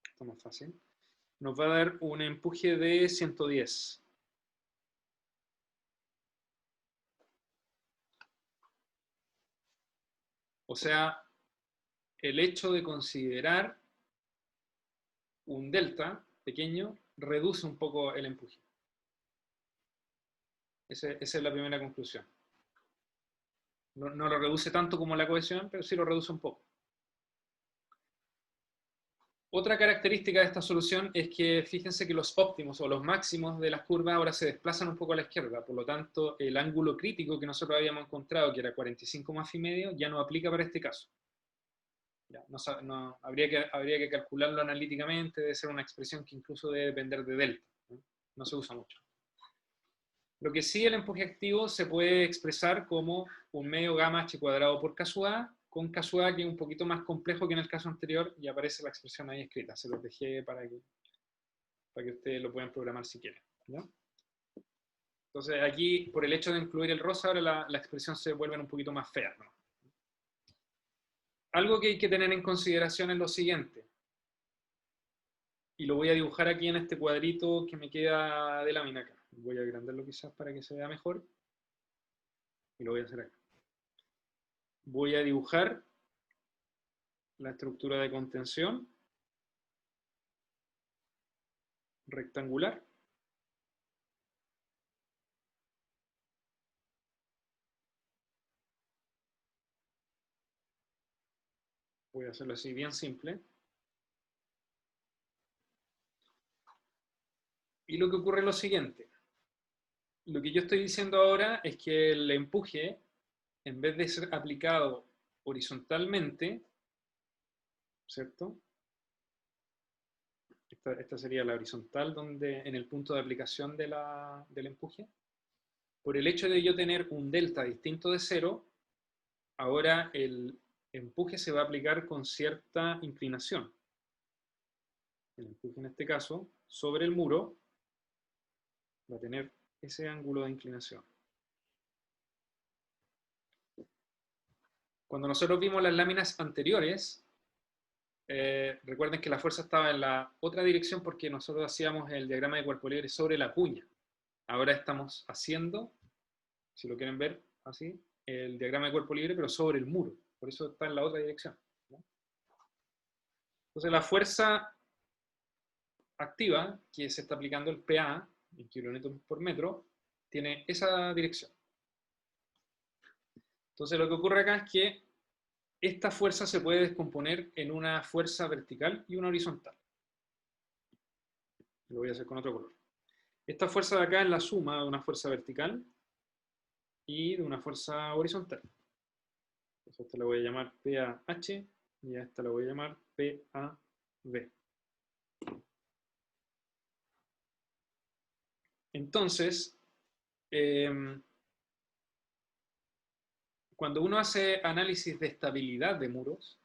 Está más fácil. Nos va a dar un empuje de 110. O sea, el hecho de considerar un delta pequeño reduce un poco el empuje. Esa es la primera conclusión. No lo reduce tanto como la cohesión, pero sí lo reduce un poco. Otra característica de esta solución es que fíjense que los óptimos o los máximos de las curvas ahora se desplazan un poco a la izquierda, por lo tanto el ángulo crítico que nosotros habíamos encontrado, que era 45 más phi medio, ya no aplica para este caso. Ya, habría que calcularlo analíticamente, debe ser una expresión que incluso debe depender de delta, no se usa mucho. Lo que sí, el empuje activo se puede expresar como un medio gamma h cuadrado por K sub A, con K sub A que es un poquito más complejo que en el caso anterior, y aparece la expresión ahí escrita. Se los dejé para que ustedes lo puedan programar si quieren. ¿No? Entonces aquí, por el hecho de incluir el rosa, ahora la expresión se vuelve un poquito más fea, ¿no? Algo que hay que tener en consideración es lo siguiente, y lo voy a dibujar aquí en este cuadrito que me queda de lámina acá. Voy a agrandarlo quizás para que se vea mejor, y lo voy a hacer acá. Voy a dibujar la estructura de contención rectangular. Voy a hacerlo así bien simple. Y lo que ocurre es lo siguiente. Lo que yo estoy diciendo ahora es que el empuje, en vez de ser aplicado horizontalmente, ¿cierto? Esta sería la horizontal en el punto de aplicación del empuje. Por el hecho de yo tener un delta distinto de cero, ahora el empuje se va a aplicar con cierta inclinación. El empuje en este caso, sobre el muro, va a tener ese ángulo de inclinación. Cuando nosotros vimos las láminas anteriores, recuerden que la fuerza estaba en la otra dirección porque nosotros hacíamos el diagrama de cuerpo libre sobre la cuña. Ahora estamos haciendo, si lo quieren ver así, el diagrama de cuerpo libre, pero sobre el muro. Por eso está en la otra dirección, ¿no? Entonces la fuerza activa, que se está aplicando el PA, en kilonewton por metro, tiene esa dirección. Entonces lo que ocurre acá es que esta fuerza se puede descomponer en una fuerza vertical y una horizontal. Lo voy a hacer con otro color. Esta fuerza de acá es la suma de una fuerza vertical y de una fuerza horizontal. Entonces a esta la voy a llamar PAH y a esta la voy a llamar PAV. Entonces, cuando uno hace análisis de estabilidad de muros,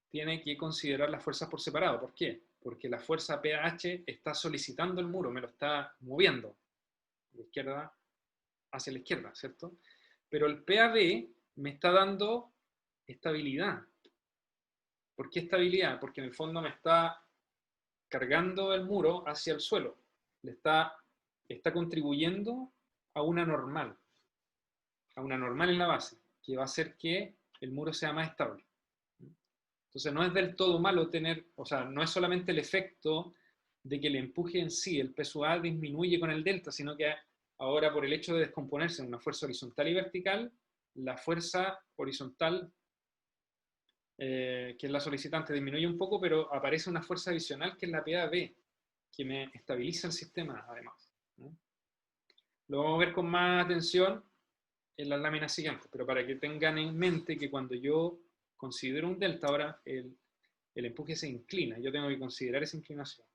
tiene que considerar las fuerzas por separado. ¿Por qué? Porque la fuerza PAH está solicitando el muro, me lo está moviendo de izquierda hacia la izquierda, ¿cierto? Pero el PAV me está dando estabilidad. ¿Por qué estabilidad? Porque en el fondo me está cargando el muro hacia el suelo. Está contribuyendo a una normal en la base, que va a hacer que el muro sea más estable. Entonces no es del todo malo tener, o sea, no es solamente el efecto de que el empuje en sí, el peso A disminuye con el delta, sino que ahora por el hecho de descomponerse en una fuerza horizontal y vertical, la fuerza horizontal, que es la solicitante, disminuye un poco, pero aparece una fuerza adicional que es la PAB, que me estabiliza el sistema además, ¿no? Lo vamos a ver con más atención en las láminas siguientes, pero para que tengan en mente que cuando yo considero un delta, ahora el empuje se inclina, yo tengo que considerar esa inclinación.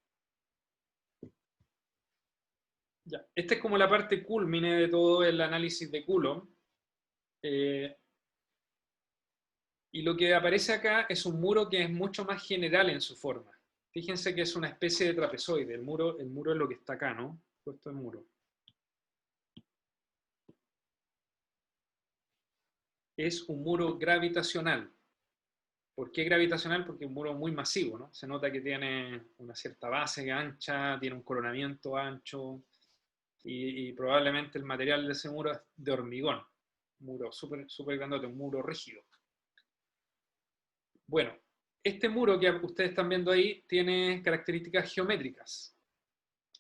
Ya. Esta es como la parte culmine de todo el análisis de Coulomb. Y lo que aparece acá es un muro que es mucho más general en su forma. Fíjense que es una especie de trapezoide. El muro es lo que está acá, ¿no? Puesto el muro. Es un muro gravitacional. ¿Por qué gravitacional? Porque es un muro muy masivo, ¿no? Se nota que tiene una cierta base ancha, tiene un coronamiento ancho y probablemente el material de ese muro es de hormigón. Un muro súper grandote, un muro rígido. Bueno, este muro que ustedes están viendo ahí tiene características geométricas.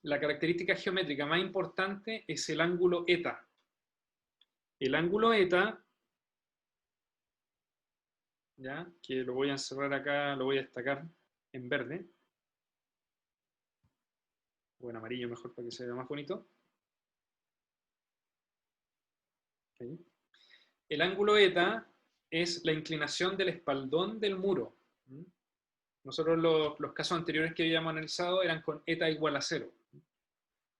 La característica geométrica más importante es el ángulo eta. El ángulo eta, ¿ya? Que lo voy a encerrar acá, lo voy a destacar en verde, o en amarillo mejor para que se vea más bonito. Ahí. El ángulo eta es la inclinación del espaldón del muro. Nosotros los casos anteriores que habíamos analizado eran con eta igual a 0.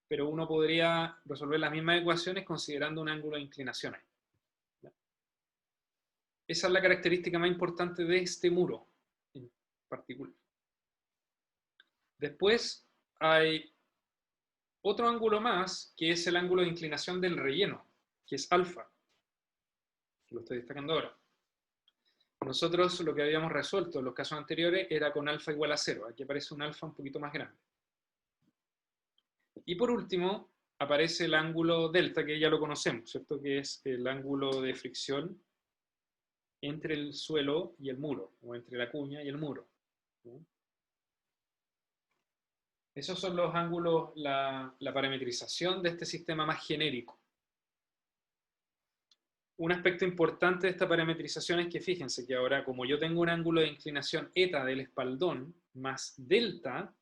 Pero uno podría resolver las mismas ecuaciones considerando un ángulo de inclinación ahí. Esa es la característica más importante de este muro en particular. Después hay otro ángulo más, que es el ángulo de inclinación del relleno, que es alfa, que lo estoy destacando ahora. nosotros lo que habíamos resuelto en los casos anteriores era con alfa igual a 0. Aquí aparece un alfa un poquito más grande. Y por último, aparece el ángulo delta, que ya lo conocemos, ¿cierto? Que es el ángulo de fricción entre el suelo y el muro, o entre la cuña y el muro, ¿no? Esos son los ángulos, la parametrización de este sistema más genérico. Un aspecto importante de esta parametrización es que fíjense que ahora, como yo tengo un ángulo de inclinación eta del espaldón más delta,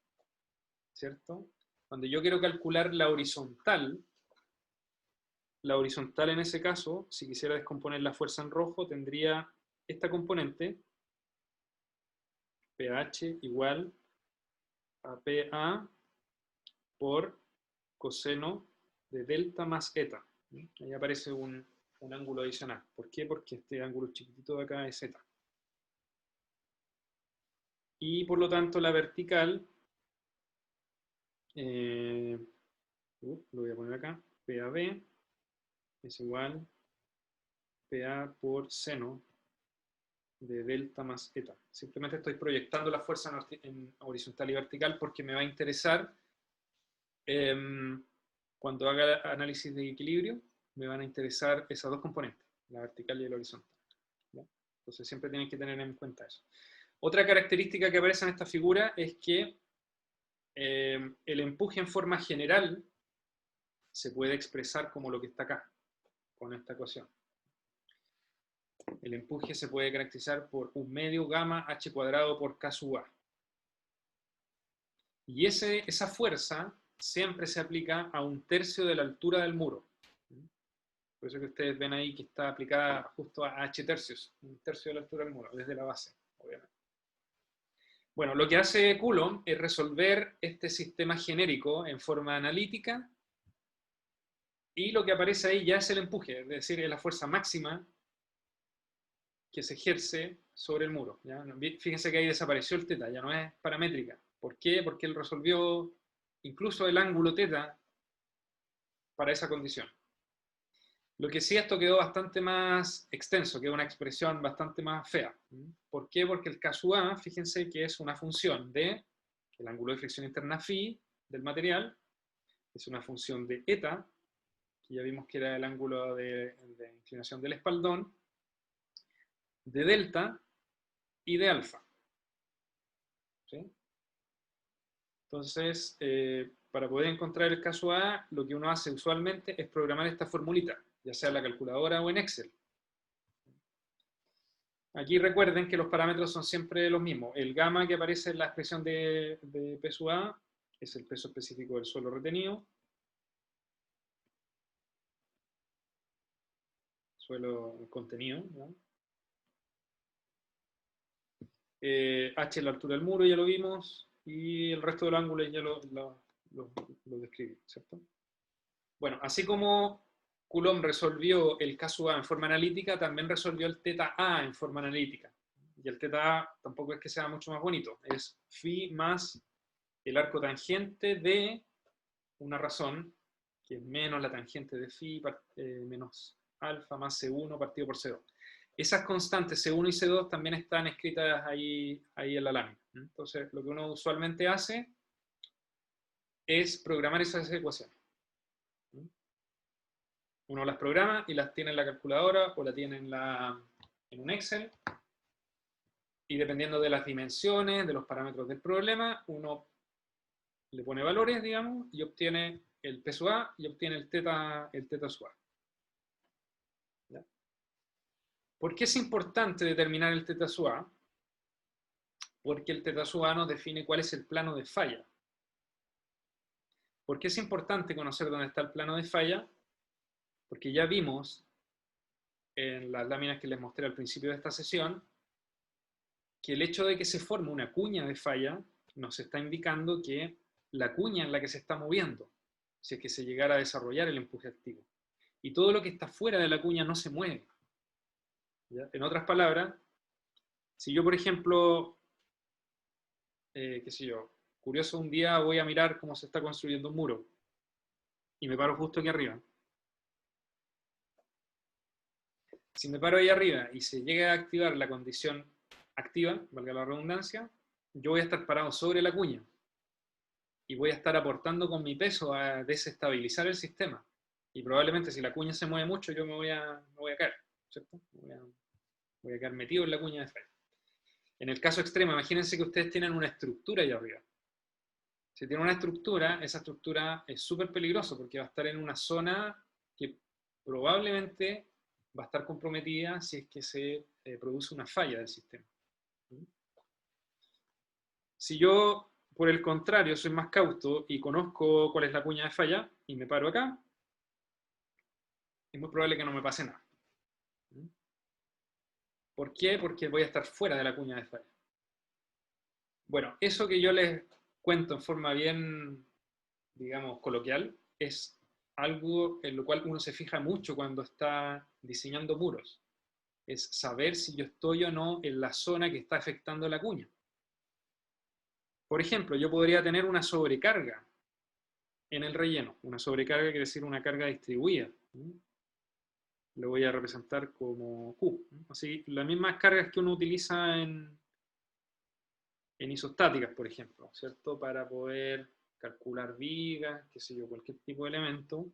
¿cierto? Cuando yo quiero calcular la horizontal en ese caso, si quisiera descomponer la fuerza en rojo, tendría esta componente, pH igual a PA por coseno de delta más eta. Ahí aparece un ángulo adicional. ¿Por qué? Porque este ángulo chiquitito de acá es eta. Y por lo tanto la vertical, lo voy a poner acá, PAB es igual PA por seno de delta más eta. Simplemente estoy proyectando la fuerza en horizontal y vertical porque me va a interesar cuando haga análisis de equilibrio, me van a interesar esas dos componentes, la vertical y el horizontal, ¿ya? Entonces siempre tienen que tener en cuenta eso. Otra característica que aparece en esta figura es que el empuje en forma general se puede expresar como lo que está acá, con esta ecuación. El empuje se puede caracterizar por un medio gamma h cuadrado por k sub a. Y esa fuerza siempre se aplica a 1/3 de la altura del muro. Por eso que ustedes ven ahí que está aplicada justo a h tercios, 1/3 de la altura del muro, desde la base, obviamente. Bueno, lo que hace Coulomb es resolver este sistema genérico en forma analítica, y lo que aparece ahí ya es el empuje, es decir, es la fuerza máxima que se ejerce sobre el muro, ¿ya? Fíjense que ahí desapareció el teta, ya no es paramétrica. ¿Por qué? Porque él resolvió incluso el ángulo teta para esa condición. Lo que sí, esto quedó bastante más extenso, quedó una expresión bastante más fea. ¿Por qué? Porque el K sub A, fíjense que es una función de el ángulo de fricción interna phi del material, es una función de eta, que ya vimos que era el ángulo de inclinación del espaldón, de delta y de alfa. ¿Sí? Entonces, para poder encontrar el K sub A, lo que uno hace usualmente es programar esta formulita, ya sea en la calculadora o en Excel. Aquí recuerden que los parámetros son siempre los mismos. El gamma que aparece en la expresión de P sub A es el peso específico del suelo retenido. Suelo contenido, ¿no? H es la altura del muro, ya lo vimos. Y el resto del ángulo ya lo describí, ¿cierto? Bueno, así como Coulomb resolvió el K sub A en forma analítica, también resolvió el teta A en forma analítica. Y el teta A tampoco es que sea mucho más bonito, es phi más el arco tangente de una razón, que es menos la tangente de phi menos alfa más C1 partido por C2. Esas constantes C1 y C2 también están escritas ahí en la lámina. Entonces, lo que uno usualmente hace es programar esas ecuaciones. Uno las programa y las tiene en la calculadora o la tiene en un Excel. Y dependiendo de las dimensiones, de los parámetros del problema, uno le pone valores, digamos, y obtiene el P sub A y obtiene el teta sub A. ¿Ya? ¿Por qué es importante determinar el teta sub A? Porque el teta sub A nos define cuál es el plano de falla. ¿Por qué es importante conocer dónde está el plano de falla? Porque ya vimos en las láminas que les mostré al principio de esta sesión que el hecho de que se forme una cuña de falla nos está indicando que la cuña en la que se está moviendo, si es que se llegara a desarrollar el empuje activo. Y todo lo que está fuera de la cuña no se mueve. ¿Ya? En otras palabras, si yo, por ejemplo, qué sé yo, curioso, un día voy a mirar cómo se está construyendo un muro y me paro justo aquí arriba. Si me paro ahí arriba y se llega a activar la condición activa, valga la redundancia, yo voy a estar parado sobre la cuña y voy a estar aportando con mi peso a desestabilizar el sistema. Y probablemente si la cuña se mueve mucho, yo me voy a caer, ¿cierto? Voy a quedar metido en la cuña de falla. En el caso extremo, imagínense que ustedes tienen una estructura ahí arriba. Si tienen una estructura, esa estructura es súper peligrosa porque va a estar en una zona que probablemente va a estar comprometida si es que se produce una falla del sistema. Si yo, por el contrario, soy más cauto y conozco cuál es la cuña de falla y me paro acá, es muy probable que no me pase nada. ¿Por qué? Porque voy a estar fuera de la cuña de falla. Bueno, eso que yo les cuento en forma bien, digamos, coloquial, es algo en lo cual uno se fija mucho cuando está diseñando muros. Es saber si yo estoy o no en la zona que está afectando la cuña. Por ejemplo, yo podría tener una sobrecarga en el relleno. Una sobrecarga quiere decir una carga distribuida. Lo voy a representar como Q. Así, las mismas cargas que uno utiliza en isostáticas, por ejemplo, ¿cierto? Para poder calcular vigas, qué sé yo, cualquier tipo de elemento.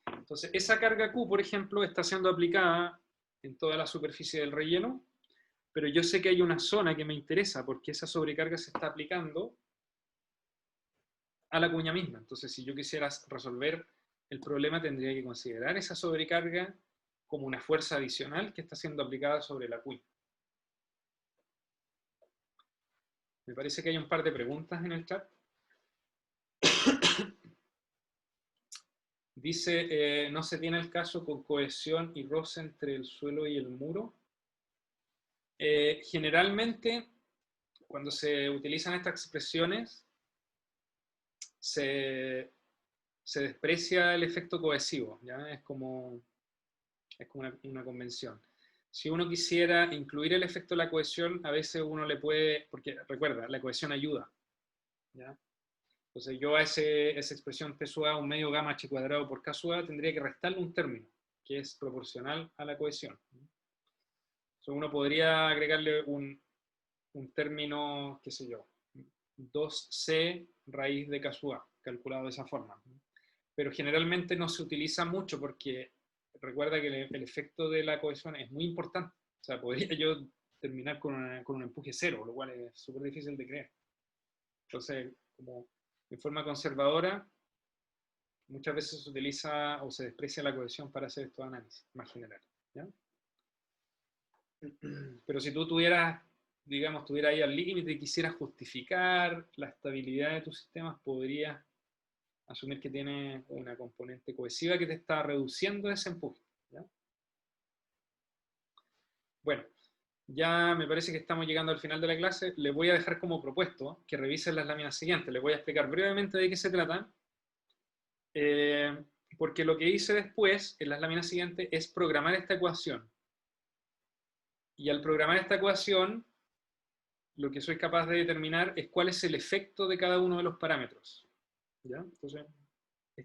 Entonces, esa carga Q, por ejemplo, está siendo aplicada en toda la superficie del relleno, pero yo sé que hay una zona que me interesa porque esa sobrecarga se está aplicando a la cuña misma. Entonces, si yo quisiera resolver el problema, tendría que considerar esa sobrecarga como una fuerza adicional que está siendo aplicada sobre la cuña. Me parece que hay un par de preguntas en el chat. Dice, ¿no se tiene el caso con cohesión y roce entre el suelo y el muro? Generalmente, cuando se utilizan estas expresiones, se desprecia el efecto cohesivo, ¿ya? Es como una convención. Si uno quisiera incluir el efecto de la cohesión, a veces uno le puede, porque recuerda, la cohesión ayuda, ¿ya? Entonces yo a esa expresión P sub A, un medio gamma h cuadrado por K sub A, tendría que restarle un término, que es proporcional a la cohesión. Entonces uno podría agregarle un término, qué sé yo, 2C raíz de K sub A, calculado de esa forma. Pero generalmente no se utiliza mucho porque recuerda que el efecto de la cohesión es muy importante. O sea, podría yo terminar con un empuje cero, lo cual es súper difícil de creer. Entonces, como en forma conservadora, muchas veces se utiliza o se desprecia la cohesión para hacer estos análisis más generales, ¿ya? Pero si tú tuvieras, digamos, ahí al límite y quisieras justificar la estabilidad de tus sistemas, podrías asumir que tiene una componente cohesiva que te está reduciendo ese empuje, ¿ya? Bueno, ya me parece que estamos llegando al final de la clase. Les voy a dejar como propuesto que revisen las láminas siguientes. Les voy a explicar brevemente de qué se trata. Porque lo que hice después, en las láminas siguientes, es programar esta ecuación. Y al programar esta ecuación, lo que soy capaz de determinar es cuál es el efecto de cada uno de los parámetros, ¿ya? Entonces,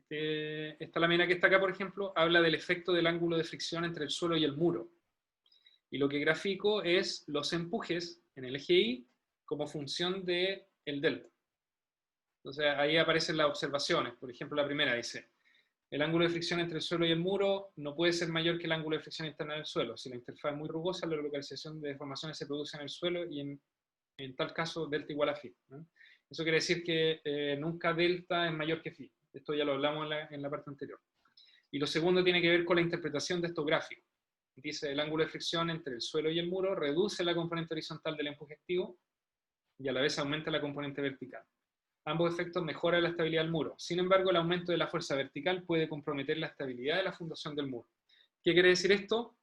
esta lámina que está acá, por ejemplo, habla del efecto del ángulo de fricción entre el suelo y el muro. Y lo que grafico es los empujes en el eje Y como función del delta. Entonces, ahí aparecen las observaciones. Por ejemplo, la primera dice, el ángulo de fricción entre el suelo y el muro no puede ser mayor que el ángulo de fricción interna del suelo. Si la interfaz es muy rugosa, la localización de deformaciones se produce en el suelo y en tal caso delta igual a phi, ¿no? Eso quiere decir que nunca delta es mayor que phi. Esto ya lo hablamos en la parte anterior. Y lo segundo tiene que ver con la interpretación de estos gráficos. Dice, el ángulo de fricción entre el suelo y el muro reduce la componente horizontal del empuje activo y a la vez aumenta la componente vertical. Ambos efectos mejoran la estabilidad del muro. Sin embargo, el aumento de la fuerza vertical puede comprometer la estabilidad de la fundación del muro. ¿Qué quiere decir esto?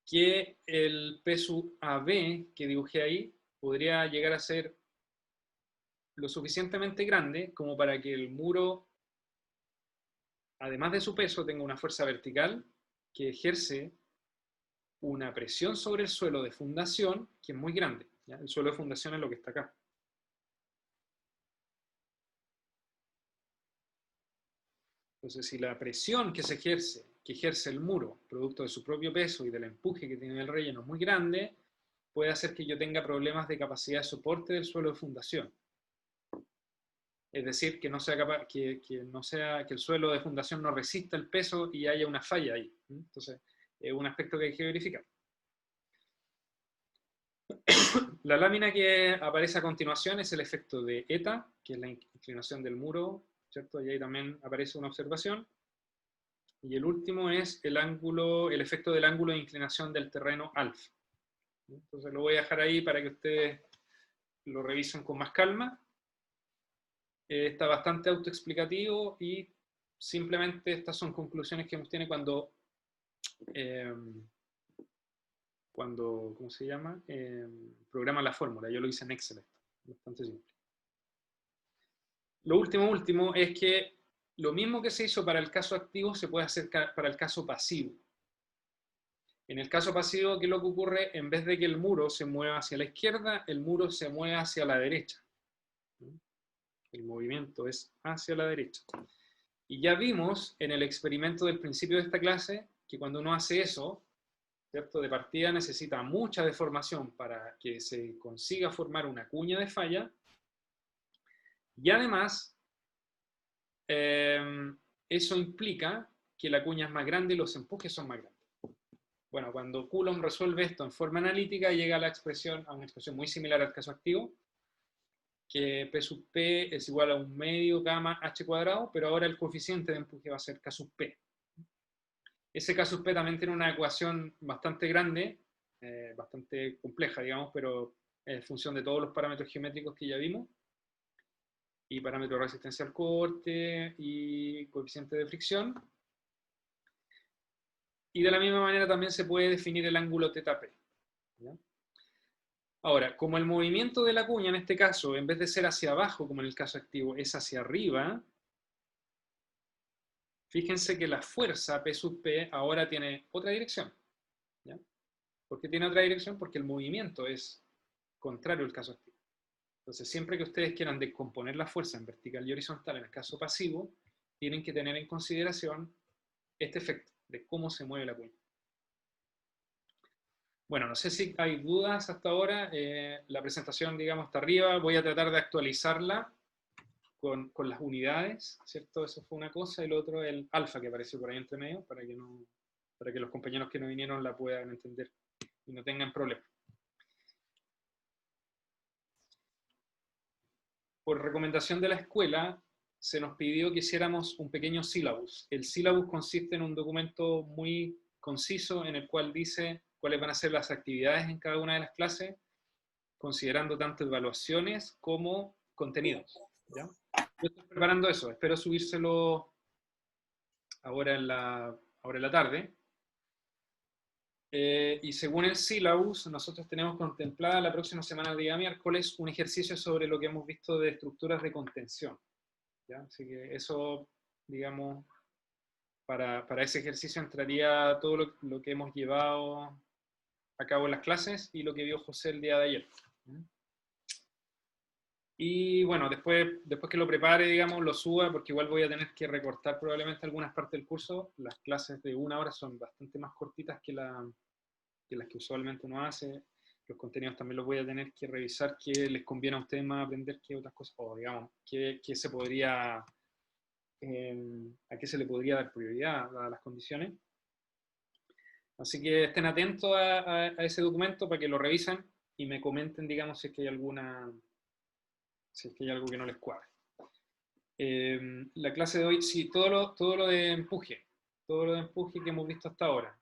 Que el P sub AB que dibujé ahí podría llegar a ser lo suficientemente grande como para que el muro, además de su peso, tenga una fuerza vertical que ejerce una presión sobre el suelo de fundación que es muy grande, ¿ya? El suelo de fundación es lo que está acá. Entonces, si la presión que se ejerce, que ejerce el muro, producto de su propio peso y del empuje que tiene el relleno muy grande, puede hacer que yo tenga problemas de capacidad de soporte del suelo de fundación. Es decir, que no sea capaz, que el suelo de fundación no resista el peso y haya una falla ahí. Entonces, es un aspecto que hay que verificar. La lámina que aparece a continuación es el efecto de eta, que es la inclinación del muro, ¿cierto? Y ahí también aparece una observación. Y el último es el efecto del ángulo de inclinación del terreno alfa. Entonces lo voy a dejar ahí para que ustedes lo revisen con más calma. Está bastante autoexplicativo y simplemente estas son conclusiones que nos tiene cuando ¿cómo se llama? Programa la fórmula. Yo lo hice en Excel, bastante simple. Lo último es que lo mismo que se hizo para el caso activo se puede hacer para el caso pasivo. En el caso pasivo, ¿qué es lo que ocurre? En vez de que el muro se mueva hacia la izquierda, el muro se mueve hacia la derecha. El movimiento es hacia la derecha. Y ya vimos en el experimento del principio de esta clase que cuando uno hace eso, ¿cierto? De partida necesita mucha deformación para que se consiga formar una cuña de falla. Y además, eso implica que la cuña es más grande y los empujes son más grandes. Bueno, cuando Coulomb resuelve esto en forma analítica, llega a una expresión muy similar al caso activo, que P sub P es igual a un medio gamma H cuadrado, pero ahora el coeficiente de empuje va a ser K sub P. Ese K sub P también tiene una ecuación bastante grande, bastante compleja, digamos, pero en función de todos los parámetros geométricos que ya vimos, y parámetro de resistencia al corte y coeficiente de fricción. Y de la misma manera también se puede definir el ángulo θp. ¿Ya? Ahora, como el movimiento de la cuña en este caso, en vez de ser hacia abajo, como en el caso activo, es hacia arriba, fíjense que la fuerza P sub P ahora tiene otra dirección. ¿Ya? ¿Por qué tiene otra dirección? Porque el movimiento es contrario al caso activo. Entonces, siempre que ustedes quieran descomponer la fuerza en vertical y horizontal en el caso pasivo, tienen que tener en consideración este efecto de cómo se mueve la cuña. Bueno, no sé si hay dudas hasta ahora. La presentación, digamos, está arriba. Voy a tratar de actualizarla con las unidades, ¿cierto? Eso fue una cosa. Y lo otro, el alfa que apareció por ahí entre medio, para que los compañeros que no vinieron la puedan entender y no tengan problemas. Por recomendación de la escuela, se nos pidió que hiciéramos un pequeño sílabus. El sílabus consiste en un documento muy conciso en el cual dice cuáles van a ser las actividades en cada una de las clases, considerando tanto evaluaciones como contenidos. ¿Ya? Yo estoy preparando eso, espero subírselo ahora en la tarde. Y según el sílabus, nosotros tenemos contemplada la próxima semana, el día miércoles, un ejercicio sobre lo que hemos visto de estructuras de contención. ¿Ya? Así que eso, digamos, para ese ejercicio entraría todo lo que hemos llevado a cabo en las clases y lo que vio José el día de ayer. Y bueno, después que lo prepare, digamos, lo suba, porque igual voy a tener que recortar probablemente algunas partes del curso. Las clases de 1 hora son bastante más cortitas que las que usualmente uno hace. Los contenidos también los voy a tener que revisar qué les conviene a ustedes más aprender que otras cosas, o digamos, qué se podría, a qué se le podría dar prioridad dadas las condiciones. Así que estén atentos a ese documento para que lo revisen y me comenten, digamos, si es que hay algo que no les cuadre. La clase de hoy, sí, todo lo de empuje que hemos visto hasta ahora.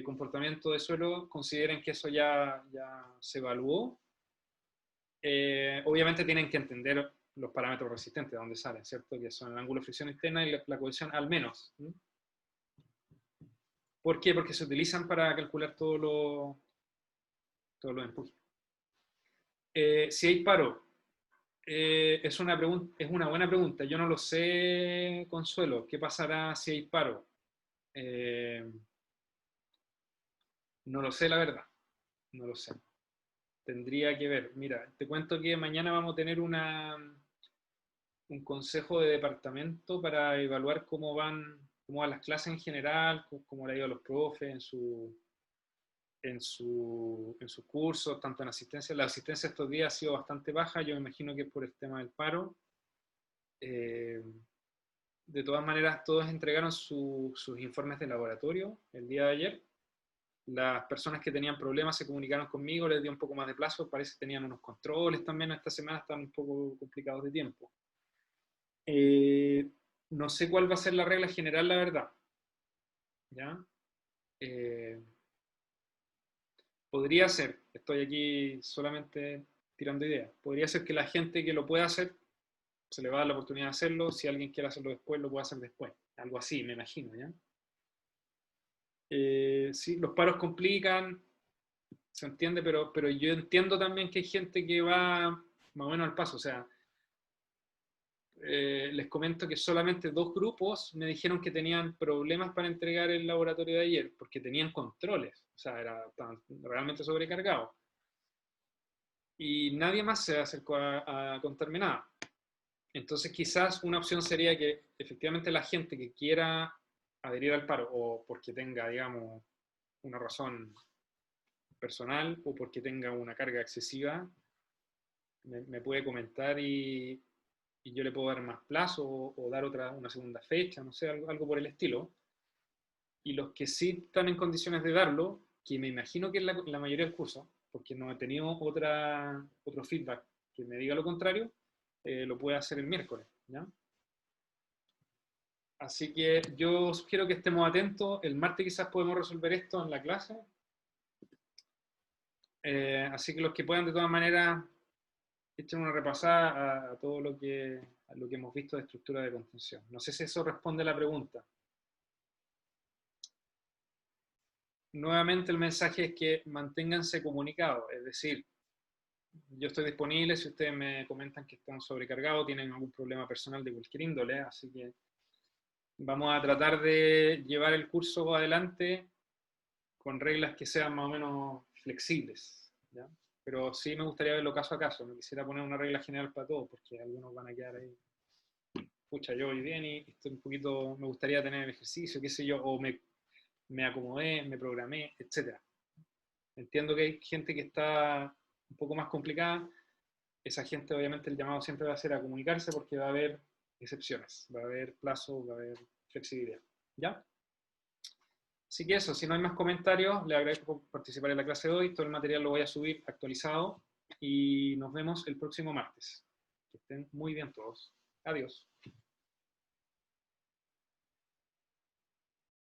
Comportamiento de suelo, consideren que eso ya se evaluó. Obviamente tienen que entender los parámetros resistentes, de dónde salen, ¿cierto? Que son el ángulo de fricción interna y la cohesión al menos. ¿Por qué? Porque se utilizan para calcular todo lo empuje. Si hay paro, es una buena pregunta. Yo no lo sé, Consuelo. ¿Qué pasará si hay paro? No lo sé, la verdad. No lo sé. Tendría que ver. Mira, te cuento que mañana vamos a tener un consejo de departamento para evaluar cómo cómo van las clases en general, cómo le ha ido a los profes en sus cursos, tanto en asistencia. La asistencia estos días ha sido bastante baja, yo me imagino que es por el tema del paro. De todas maneras, todos entregaron sus informes de laboratorio el día de ayer. Las personas que tenían problemas se comunicaron conmigo, les di un poco más de plazo, parece que tenían unos controles también, esta semana están un poco complicados de tiempo. No sé cuál va a ser la regla general, la verdad. ¿Ya? Podría ser, estoy aquí solamente tirando ideas, podría ser que la gente que lo pueda hacer, se le va a dar la oportunidad de hacerlo, si alguien quiere hacerlo después, lo puede hacer después. Algo así, me imagino, ¿ya? Sí, los paros complican, se entiende, pero yo entiendo también que hay gente que va más o menos al paso, o sea, les comento que solamente 2 grupos me dijeron que tenían problemas para entregar el laboratorio de ayer, porque tenían controles, o sea, estaban realmente sobrecargados. Y nadie más se acercó a contarme nada. Entonces quizás una opción sería que efectivamente la gente que quiera adherir al paro, o porque tenga, digamos, una razón personal, o porque tenga una carga excesiva, me puede comentar y yo le puedo dar más plazo o dar una segunda fecha, no sé, algo por el estilo. Y los que sí están en condiciones de darlo, que me imagino que es la mayoría del curso, porque no he tenido otro feedback que me diga lo contrario, lo puede hacer el miércoles, ¿ya? Así que yo sugiero que estemos atentos. El martes quizás podemos resolver esto en la clase. Así que los que puedan de todas maneras echen una repasada a todo a lo que hemos visto de estructura de contención. No sé si eso responde a la pregunta. Nuevamente el mensaje es que manténganse comunicados, es decir, yo estoy disponible si ustedes me comentan que están sobrecargados, tienen algún problema personal de cualquier índole, así que vamos a tratar de llevar el curso adelante con reglas que sean más o menos flexibles, ¿ya? Pero sí me gustaría verlo caso a caso, no quisiera poner una regla general para todos, porque algunos van a quedar ahí, pucha, yo voy bien y estoy un poquito, me gustaría tener el ejercicio, qué sé yo, o me acomodé, me programé, etc. Entiendo que hay gente que está un poco más complicada, esa gente obviamente el llamado siempre va a ser a comunicarse porque va a haber excepciones, va a haber plazo, va a haber flexibilidad, ¿ya? Así que eso, si no hay más comentarios, les agradezco por participar en la clase de hoy, todo el material lo voy a subir actualizado y nos vemos el próximo martes. Que estén muy bien todos. Adiós.